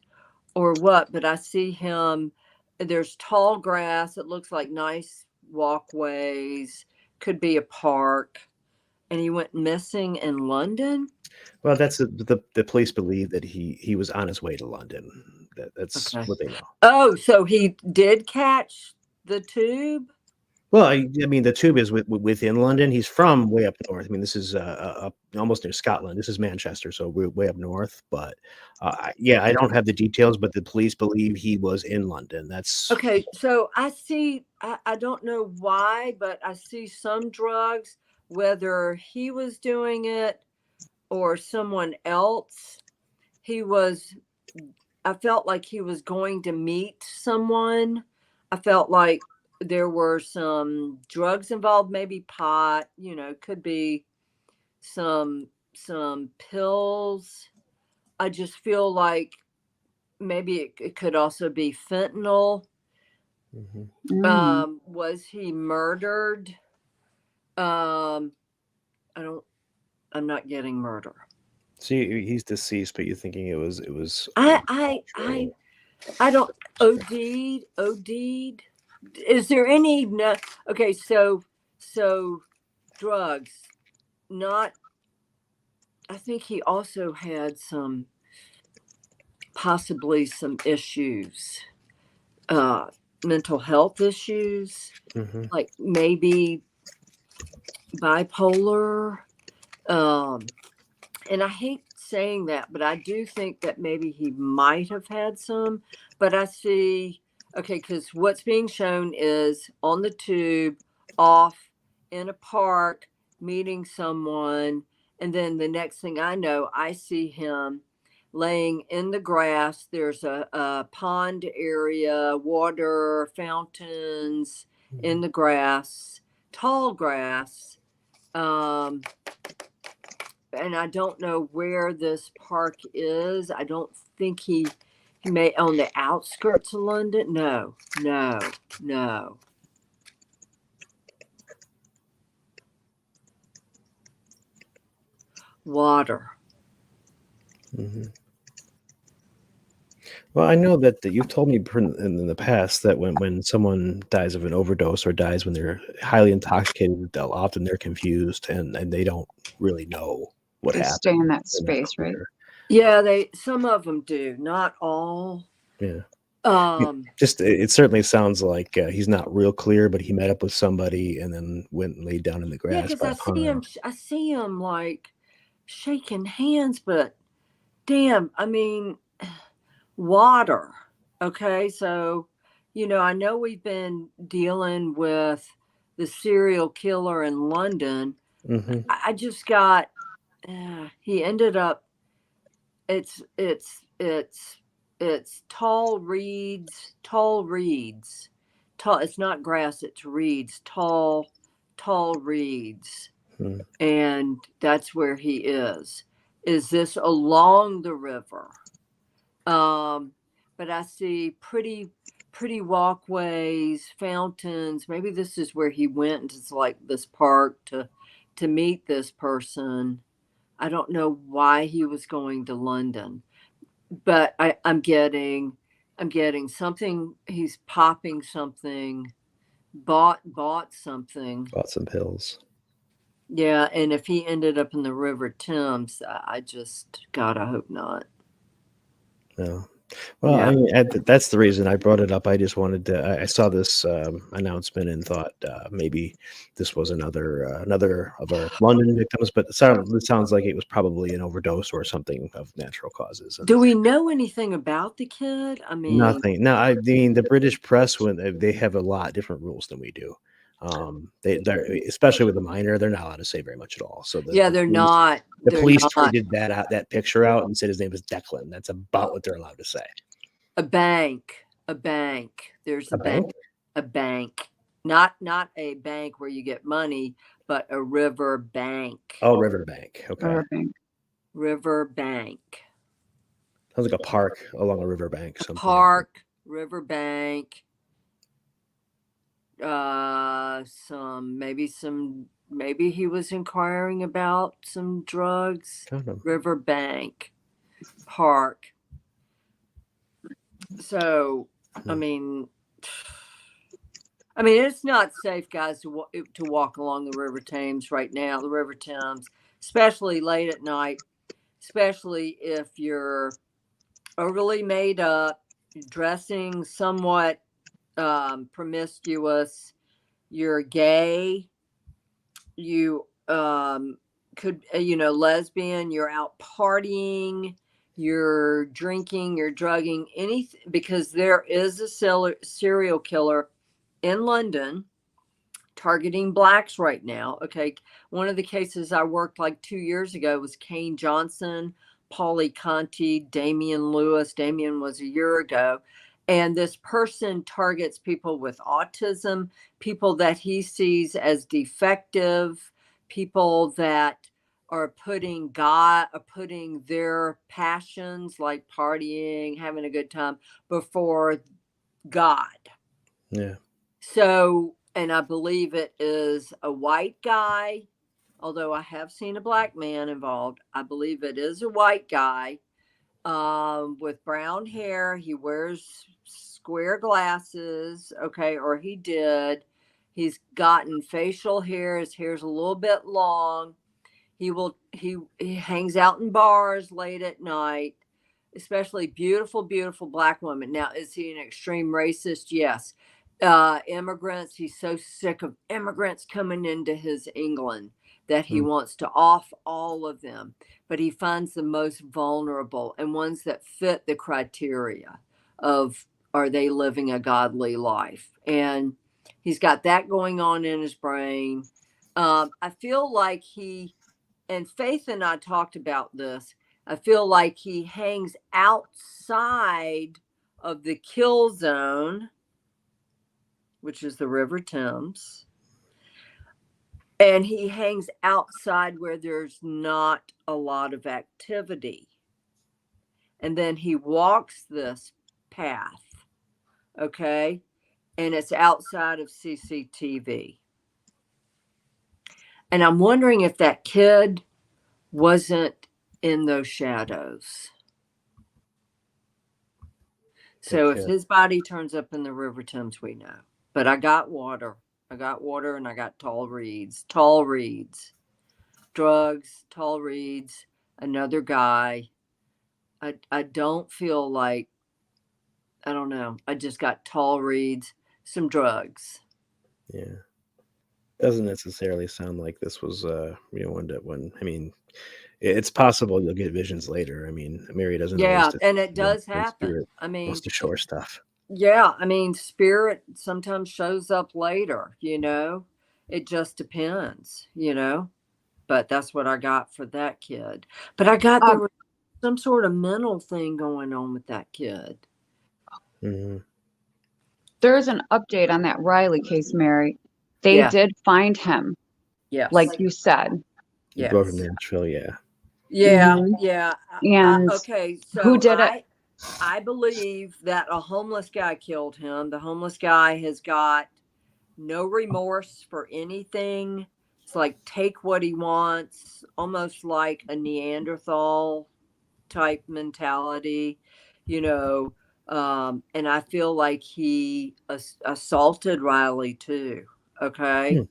or what, but I see him. There's tall grass. It looks like nice walkways. Could be a park. And he went missing in London. Well, that's the police believe that he was on his way to London. That's Okay. what they know. Oh, so he did catch the tube? Well, I mean, the tube is within London. He's from way up north. I mean, this is almost near Scotland. This is Manchester, so we're way up north. But I don't have the details, but the police believe he was in London. That's okay. So I see. I don't know why, but I see some drugs. Whether he was doing it or someone else, I felt like he was going to meet someone. I felt like there were some drugs involved, maybe pot, could be some pills. I just feel like maybe it could also be fentanyl. Mm-hmm. Was he murdered? I'm not getting murder. See, he's deceased, but you're thinking it was. I don't. OD'd. Is there any? No. Okay, so drugs. Not. I think he also had possibly some issues, mental health issues, like maybe bipolar. And I hate saying that, but I do think that maybe he might have had some. But I see, okay, because what's being shown is on the tube, off in a park, meeting someone. And then the next thing I know, I see him laying in the grass. There's a pond area, water, fountains in the grass, tall grass. And I don't know where this park is. I don't think he may on the outskirts of London. No. Water. Well, I know that you've told me in the past that when someone dies of an overdose or dies when they're highly intoxicated, often they're confused and they don't really know what happened. Stay in that space, right? Yeah, some of them do, not all. Yeah. It certainly sounds like he's not real clear, but he met up with somebody and then went and laid down in the grass. Yeah, because I see him like shaking hands, but damn, I mean, water. Okay, so I know we've been dealing with the serial killer in London. I just got. He ended up. It's tall reeds. It's not grass. It's reeds. Tall reeds. And that's where he is. Is this along the river? But I see pretty walkways, fountains. Maybe this is where he went into like this park to meet this person. I don't know why he was going to London, but I'm getting something. He's popping something, bought something. Bought some pills. Yeah, and if he ended up in the River Thames, I just, God, I hope not. No. Well, Yeah. I mean, that's the reason I brought it up. I just wanted to. I saw this announcement and thought maybe this was another of our London victims, but it sounds like it was probably an overdose or something of natural causes. Do we know anything about the kid? I mean, Nothing. No, I mean the British press when they have a lot different rules than we do. They're especially with a minor, they're not allowed to say very much at all. So yeah, they're not. the They're police not tweeted that picture out and said his name was Declan. That's about what they're allowed to say. a bank. A bank. There's A bank? A bank. Not a bank where you get money, but a river bank. Oh, Riverbank. Okay. River bank. Sounds like a park along a riverbank. Park, river bank. Maybe he was inquiring about some drugs. River bank, park. So, I mean, it's not safe, guys, to walk along the River Thames right now. The River Thames, especially late at night, especially if you're overly made up, dressing somewhat promiscuous, you're gay, you could, lesbian, you're out partying, you're drinking, you're drugging, anything, because there is a serial killer in London targeting blacks right now. Okay. One of the cases I worked like 2 years ago was Kane Johnson, Paulie Conti, Damian Lewis. Damian was a year ago. And this person targets people with autism, people that he sees as defective, people that are putting their passions like partying, having a good time before God. Yeah. So, and I believe it is a white guy, although I have seen a black man involved. I believe it is a white guy with brown hair. He wears square glasses, okay, or he did. He's gotten facial hair. His hair's a little bit long. He hangs out in bars late at night, especially beautiful black women. Now, is he an extreme racist? Yes. Immigrants, he's so sick of immigrants coming into his England that he wants to off all of them, but he finds the most vulnerable and ones that fit the criteria of, are they living a godly life? And he's got that going on in his brain. I feel like and Faith and I talked about this, I feel like he hangs outside of the kill zone, which is the River Thames. And he hangs outside where there's not a lot of activity. And then he walks this path, okay? And it's outside of CCTV. And I'm wondering if that kid wasn't in those shadows. So if his body turns up in the River Thames, we know. But I got water. And I got tall reeds, drugs, tall reeds, another guy. I don't feel like, I don't know. I just got tall reeds, some drugs. Yeah. Doesn't necessarily sound like this was, it's possible you'll get visions later. I mean, Mary doesn't. Yeah, and it does happen. I mean, wants to show her stuff. Yeah, I mean, spirit sometimes shows up later, it just depends, but that's what I got for that kid. But I got there was some sort of mental thing going on with that kid. Mm-hmm. There's an update on that Riley case, Mary. They did find him. Yes. Like you said. You drove from Nashville, yeah. Yeah, Mhm. yeah. And okay, so who did it? I believe that a homeless guy killed him. The homeless guy has got no remorse for anything. It's like take what he wants, almost like a Neanderthal type mentality, and I feel like he assaulted Riley too. Okay.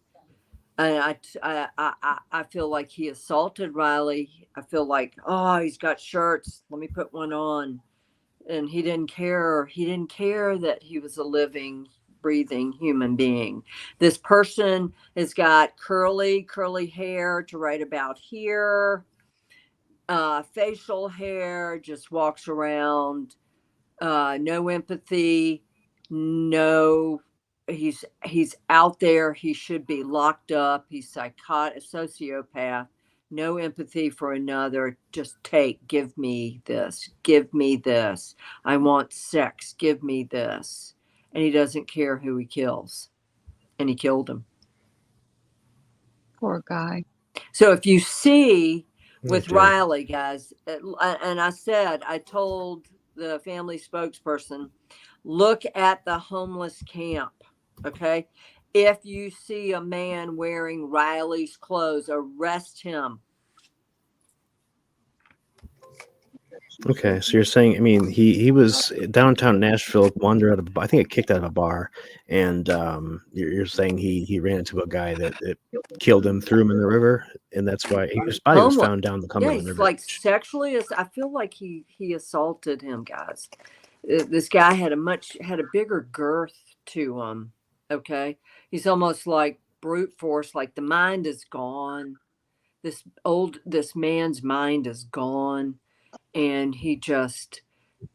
And I feel like he assaulted Riley. I feel like, oh, he's got shirts. Let me put one on. and he didn't care. He didn't care that he was a living, breathing human being. This person has got curly hair to right about here, facial hair, just walks around, no empathy, no. He's out there. He should be locked up. He's psychotic, a sociopath. No empathy for another. Just give me this. Give me this. I want sex. Give me this. And he doesn't care who he kills. And he killed him. Poor guy. So if you see with Okay. Riley, guys, and I told the family spokesperson, look at the homeless camp. Okay. If you see a man wearing Riley's clothes, arrest him. Okay, so you're saying, I mean, he was downtown Nashville, wandered out of, I think, it kicked out of a bar, and you're saying he ran into a guy that killed him, threw him in the river, and that's why his body was found down the Cumberland he's River. like sexually. I feel like he assaulted him, guys. This guy had a bigger girth to him. Okay, he's almost like brute force. Like the mind is gone. This man's mind is gone. And he just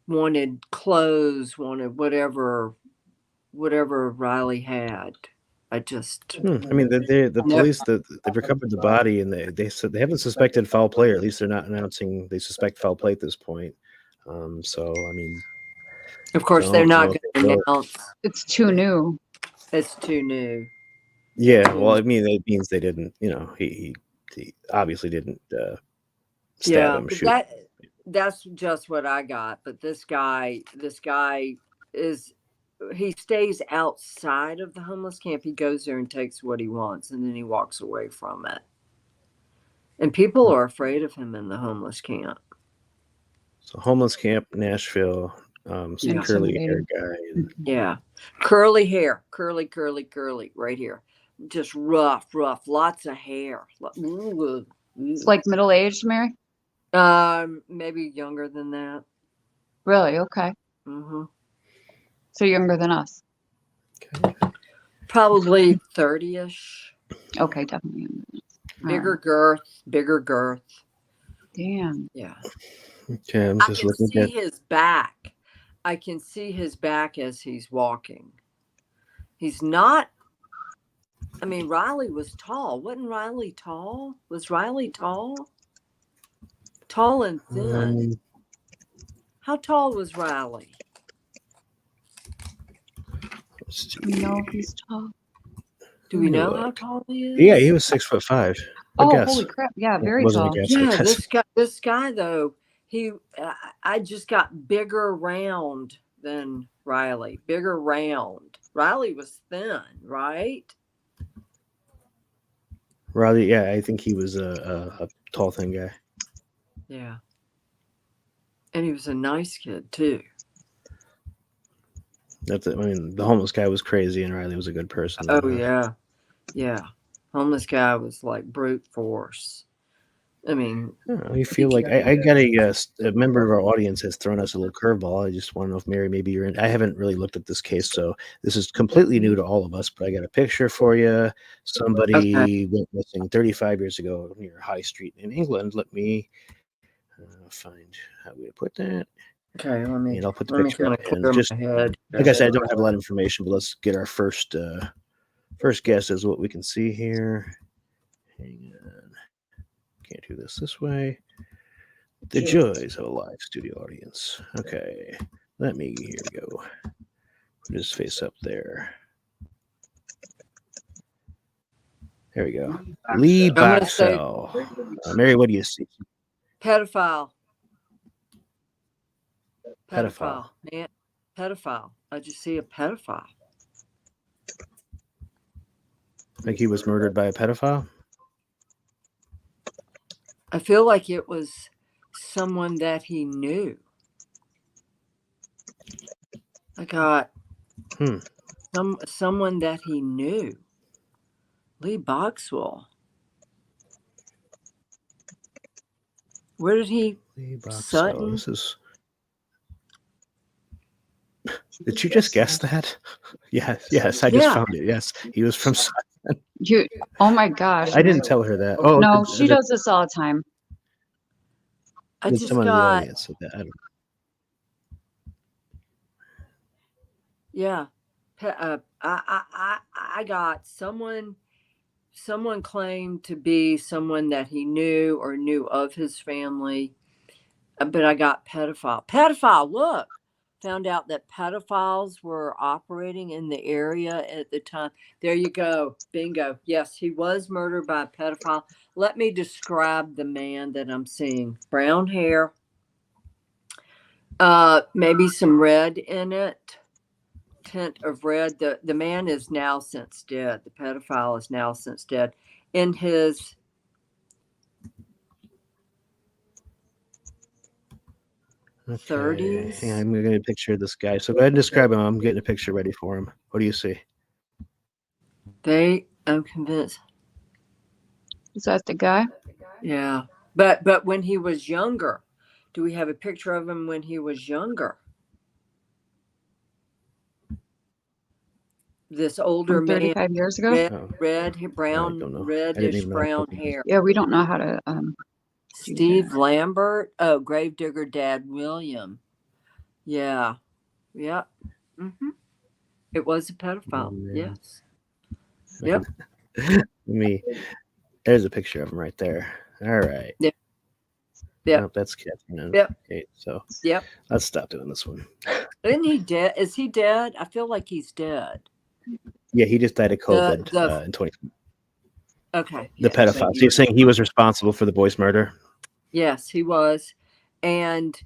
wanted clothes, wanted whatever Riley had. I mean, the police, they've recovered the body, and they said they haven't suspected foul play, or at least they're not announcing they suspect foul play at this point. So, I mean, of course, they're not going to announce. It's too new. It's too new. Yeah, well, I mean, it means they didn't, he obviously didn't stab him, shoot. That's just what I got. But this guy he stays outside of the homeless camp. He goes there and takes what he wants, and then he walks away from it. And people are afraid of him in the homeless camp. So homeless camp, Nashville, some curly hair guy. Yeah, curly hair, curly, right here. Just rough, lots of hair. It's like middle-aged, Mary? Maybe younger than that. Really? Okay. Mm-hmm. So younger than us? Okay. Probably 30-ish. Okay, definitely younger than us. Bigger girth. Damn. Yeah. Okay, I'm just looking at his back. I can see his back as he's walking. He's not. I mean, Riley was tall. Wasn't Riley tall? Was Riley tall? Tall and thin. How tall was Riley? Do we know if he's tall? Do we know how tall he is? Yeah, he was 6'5". Holy crap! Yeah, very tall. Yeah, this guy though, I just got bigger round than Riley. Bigger round. Riley was thin, right? Riley, yeah, I think he was a tall, thin guy. Yeah. And he was a nice kid too. That's it. I mean, the homeless guy was crazy, and Riley was a good person. Oh yeah. Homeless guy was like brute force. I mean, you feel like I got a member of our audience has thrown us a little curveball. I just want to know if Mary, maybe you're in. I haven't really looked at this case, so this is completely new to all of us. But I got a picture for you. Somebody went missing 35 years ago near High Street in England. Let me find how we put that. Okay, and I'll put the picture up. And just head. Like I said, I don't have a lot of information, but let's get our first guess is what we can see here. Hang on. Can't do this way. The joys of a live studio audience. Okay. Here we go. Put his face up there. There we go. Lee Boxell. Mary, what do you see? Pedophile. Man. Pedophile. I just see a pedophile. Like he was murdered by a pedophile? I feel like it was someone that he knew. I got someone that he knew. Lee Boxell. Where did he? Lee Boxell. Sutton? This is Did you just guess that? Yes, I just found it. Yes, he was from. Oh my gosh. I didn't tell her that. Oh No, she does this all the time. I just someone in the got, audience said that. I don't yeah. I got someone claimed to be someone that he knew or knew of his family, but I got pedophile. Look, found out that pedophiles were operating in the area at the time. There you go. Bingo. Yes, he was murdered by a pedophile. Let me describe the man that I'm seeing. Brown hair, maybe some red in it, tint of red. The man is now since dead. The pedophile is now since dead. In his Okay. 30s. Yeah, I'm getting a picture of this guy. So go ahead and describe him. I'm getting a picture ready for him. What do you see? I'm convinced. Is that the guy? Yeah. But when he was younger, do we have a picture of him when he was younger? This older From man, 35 years ago? reddish brown hair. Yeah, we don't know how to Steve Lambert. Oh, Gravedigger Dad William. Yeah. Yeah. Mm-hmm. It was a pedophile. Yes. Yep. There's a picture of him right there. All right. Yep. Yep. Nope, that's Catherine. Yep. Okay, so Yep. let's stop doing this one. Isn't he dead? Is he dead? I feel like he's dead. Yeah, he just died of COVID in 2020. Okay. The pedophile. So you're saying he was responsible for the boy's murder? Yes, he was. And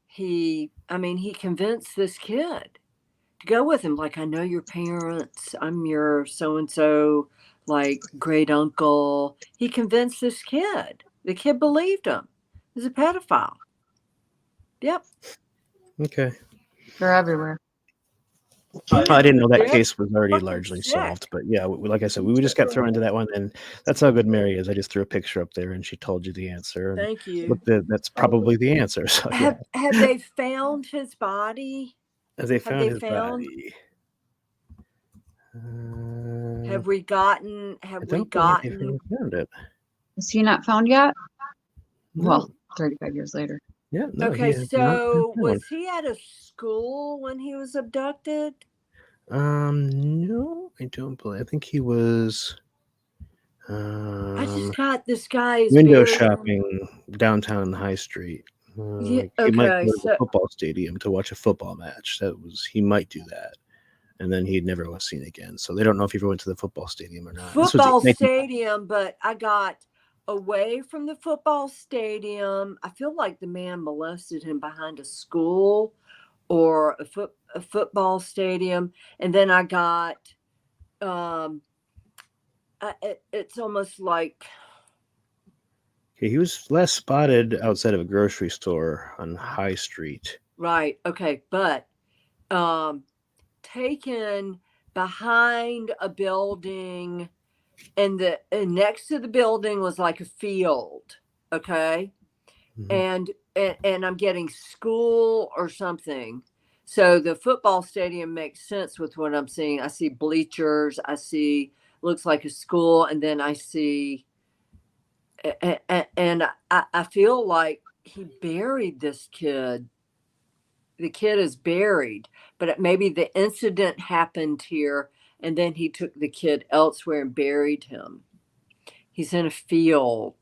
he convinced this kid to go with him. Like, I know your parents. I'm your so-and-so, like, great uncle. He convinced this kid. The kid believed him. He was a pedophile. Yep. Okay. They're everywhere. I didn't know that case was already largely solved, but yeah, like I said, we just got thrown into that one, and that's how good Mary is. I just threw a picture up there, and she told you the answer. Thank you. Look, that's probably the answer. So, have they found his body? Have they found his body? Have we gotten? Found it? Is he not found yet? No. Well, 35 years later. Yeah. No, Okay, so was he at a school when he was abducted? No, I don't believe. I think he was. I just got this guy's window shopping downtown High Street. Yeah, He might okay, go to the football stadium to watch a football match. He might do that, and then he never was seen again. So they don't know if he ever went to the football stadium or not. Football stadium, but I got away from the football stadium. I feel like the man molested him behind a school or a football stadium, and then I got it's almost like. Okay, he was last spotted outside of a grocery store on High Street. Right. Okay, but taken behind a building, and next to the building was like a field. Okay. Mm-hmm. And I'm getting school or something. So the football stadium makes sense with what I'm seeing. I see bleachers. I see, looks like a school. And then I see, and I feel like he buried this kid. The kid is buried, but maybe the incident happened here, and then he took the kid elsewhere and buried him. He's in a field.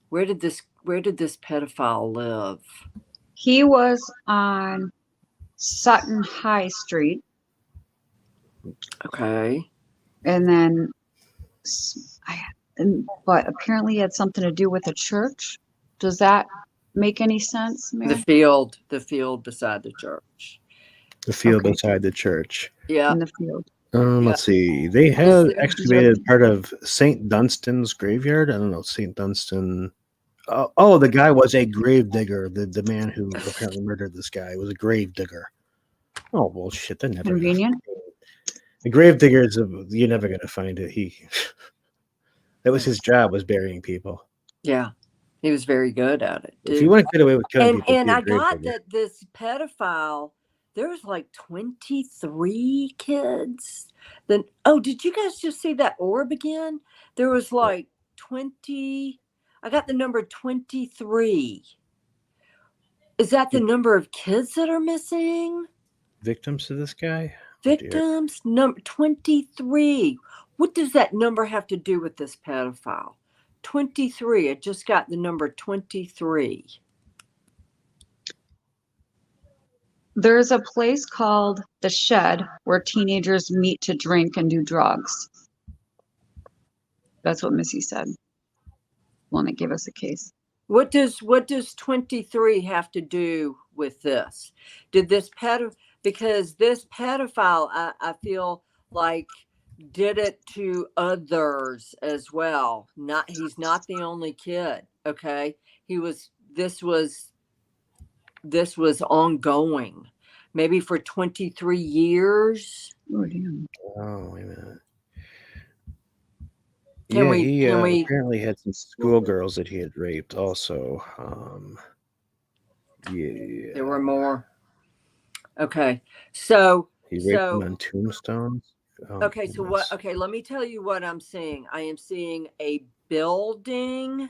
Where did this pedophile live? He was on Sutton High Street. Okay. And then, but apparently he had something to do with a church. Does that make any sense, Mary? The field beside the church. The field beside the church. Yeah. In the field. Let's see. They have excavated part of St. Dunstan's graveyard. I don't know, St. Dunstan. Oh, the guy was a grave digger. The man who apparently murdered this guy was a grave digger. Oh, well, shit. They're never convenient. The grave digger is you're never going to find it. That was his job, was burying people. Yeah. He was very good at it. If you want to get away with killing people, And be a I grave got digger. that this pedophile, there was like 23 kids. Then, oh, did you guys just see that orb again? There was like 20. I got the number 23. Is that the number of kids that are missing? Victims to this guy? Victims, number 23. What does that number have to do with this pedophile? 23. I just got the number 23. There's a place called The Shed where teenagers meet to drink and do drugs. That's what Missy said when they gave us a case. What does 23 have to do with this? Did this because this pedophile, I feel like did it to others as well. He's not the only kid. Okay. This was ongoing, maybe for 23 years. Oh, damn. Oh, wait a minute. Can he we apparently had some schoolgirls that he had raped also. Yeah. There were more. Okay. So He raped them on tombstones. Oh, okay, so what okay, let me tell you what I'm seeing. I am seeing a building.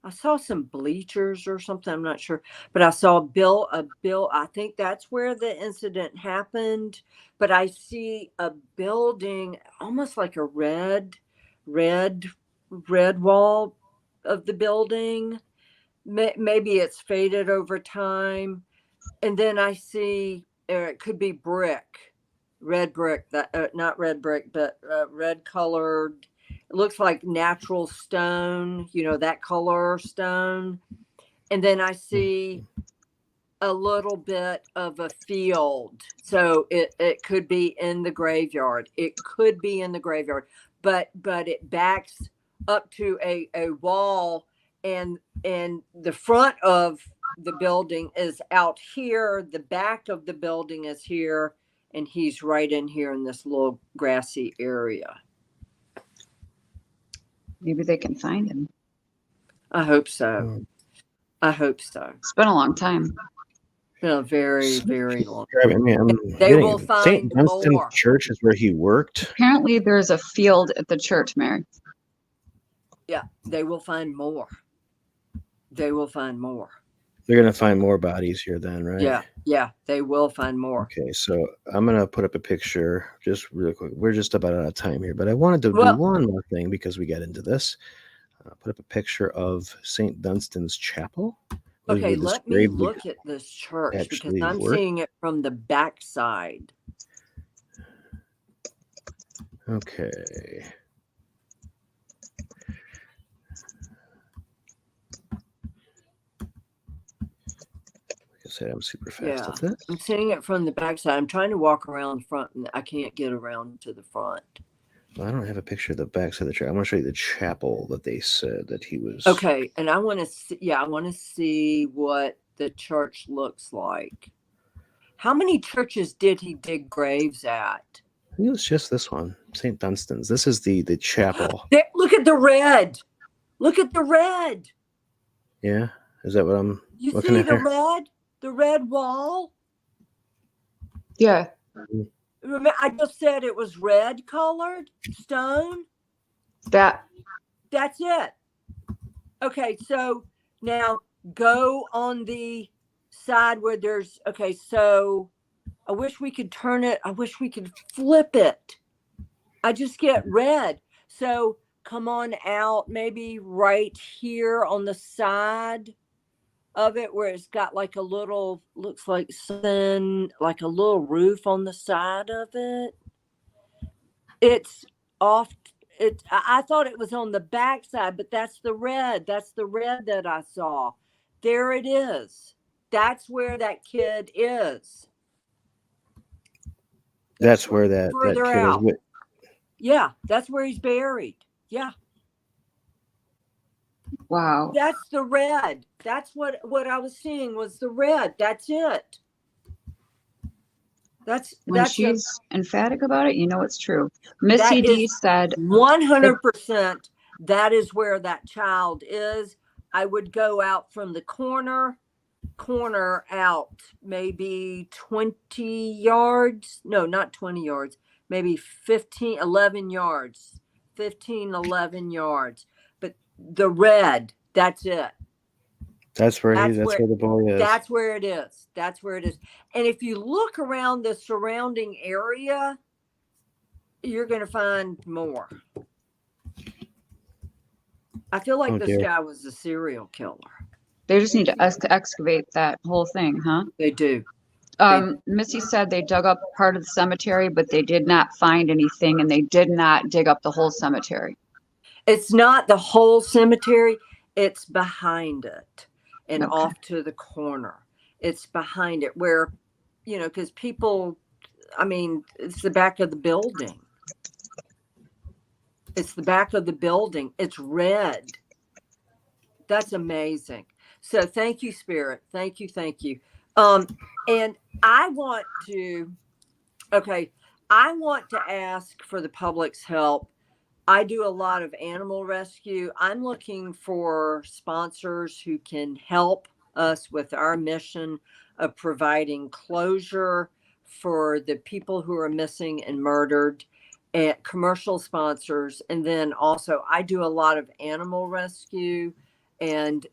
I saw some bleachers or something, I'm not sure, but I saw a bill. I think that's where the incident happened, but I see a building almost like a red wall of the building. Maybe it's faded over time. And then I see it could be red brick, that not red brick, but red colored. It looks like natural stone, that color stone. And then I see a little bit of a field. So it could be in the graveyard. But it backs up to a wall, and the front of the building is out here. The back of the building is here, and he's right in here in this little grassy area. Maybe they can find him. I hope so. It's been a long time. It's been a very, very long I mean, They will find St. Dunstan more. Church is where he worked. Apparently there's a field at the church, Mary. Yeah, they will find more. They're They're going to find more bodies here then, right? Yeah, they will find more. Okay, so I'm going to put up a picture just really quick. We're just about out of time here, but I wanted to do one more thing because we got into this. Put up a picture of St. Dunstan's Chapel. Okay, let me look at this church because I'm seeing it from the backside. Okay. Like I said, I'm super fast at this. I'm seeing it from the backside. I'm trying to walk around the front, and I can't get around to the front. Well, I don't have a picture of the backside of the church. I want to show you the chapel that they said that he was. Okay, and I want to see. Yeah, I want to see what the church looks like. How many churches did he dig graves at? I think it was just this one, St. Dunstan's. This is the chapel. Look at the red. Look at the red. Yeah, is that what I'm You looking see at the here? red? The red wall? Yeah. Remember, I just said it was red colored stone. That's it. Okay, so now go on the side where there's, okay, so I wish we could turn it. I wish we could flip it. I just get red. So come on out, maybe right here on the side of it where it's got like a little, looks like something, like a little roof on the side of it. It's off. I thought it was on the back side, but that's the red. That's the red that I saw. There it is. That's where that kid is. That's where that Further kid out. is with. Yeah, that's where he's buried. Yeah. wow. That's the red. That's what I was seeing was the red. That's it. When she's emphatic about it, you know it's true. Missy D said 100% that is where that child is. I would go out from the corner out maybe 20 yards. No, not 20 yards, maybe 11 yards, 11 yards. But the red, that's it. That's where the boy is. That's where it is. That's where it is. And if you look around the surrounding area, you're going to find more. I feel like this guy was a serial killer. They just need to excavate that whole thing, huh? They do. Missy said they dug up part of the cemetery, but they did not find anything, and they did not dig up the whole cemetery. It's not the whole cemetery. It's behind it and off to the corner. It's behind it where, because people, it's the back of the building. It's the back of the building. It's red. That's amazing. So thank you, Spirit. Thank you. Thank you. And I want to ask for the public's help. I do a lot of animal rescue. I'm looking for sponsors who can help us with our mission of providing closure for the people who are missing and murdered, and commercial sponsors. And then also I do a lot of animal rescue, and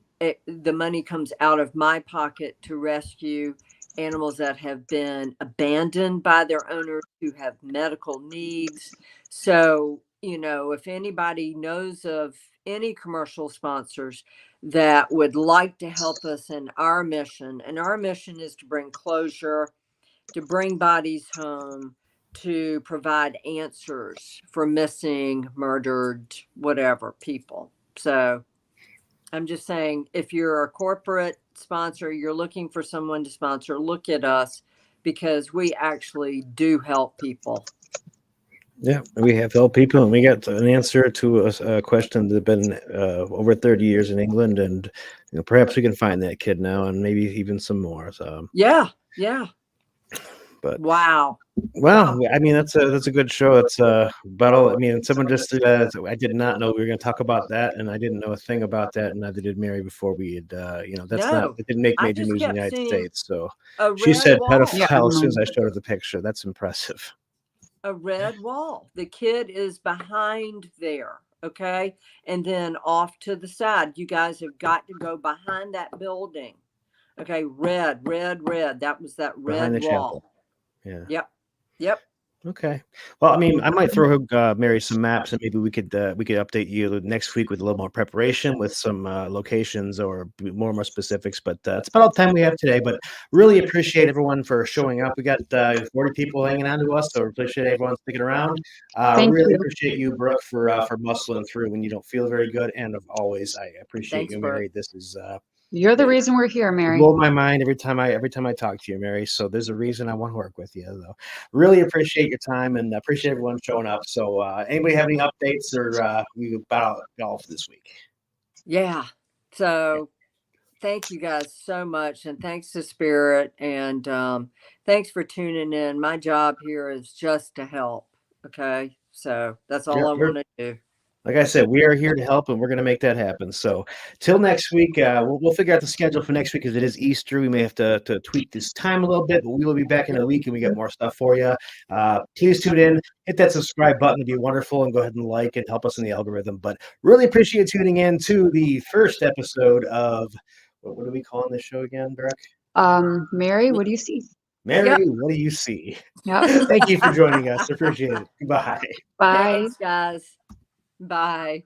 the money comes out of my pocket to rescue animals that have been abandoned by their owners who have medical needs. So, if anybody knows of any commercial sponsors that would like to help us in our mission, and our mission is to bring closure, to bring bodies home, to provide answers for missing, murdered, whatever people. So I'm just saying, if you're a corporate sponsor, you're looking for someone to sponsor, look at us, because we actually do help people. Yeah, we have helped people, and we got an answer to a question that's been over 30 years in England, and perhaps we can find that kid now, and maybe even some more. So yeah. But wow. Well, that's a good show. It's battle. Someone just I did not know we were going to talk about that, and I didn't know a thing about that, and neither did Mary before we had. It didn't make major news in the United States. So she said pedophile as soon as I showed her the picture. That's impressive. A red wall. The kid is behind there. Okay. And then off to the side. You guys have got to go behind that building. Okay. Red. That was that red behind the wall. Chapel. Yeah. Yep. Okay. Well, I might throw Mary some maps, and maybe we could update you next week with a little more preparation, with some locations or more specifics. But it's about all the time we have today. But really appreciate everyone for showing up. We got 40 people hanging on to us, so appreciate everyone sticking around. Really appreciate you, Brooke, for muscling through when you don't feel very good. And always, I appreciate you, Mary. This is. You're the reason we're here, Mary. You blow my mind every time I talk to you, Mary. So there's a reason I want to work with you, though. Really appreciate your time, and appreciate everyone showing up. So anybody have any updates or we about golf this week? Yeah. So thank you guys so much, and thanks to Spirit, and thanks for tuning in. My job here is just to help. Okay. So that's all I want to do. Like I said, we are here to help, and we're going to make that happen. So till next week, we'll figure out the schedule for next week, because it is Easter. We may have to tweak this time a little bit, but we will be back in a week, and we got more stuff for you. Please tune in, hit that subscribe button. It'd be wonderful, and go ahead and like and help us in the algorithm. But really appreciate tuning in to the first episode of, what are we calling this show again, Brooke? Mary, what do you see? Mary, what do you see? Yep. Thank you for joining us. Appreciate it. Bye. Bye. Thanks, guys. Bye.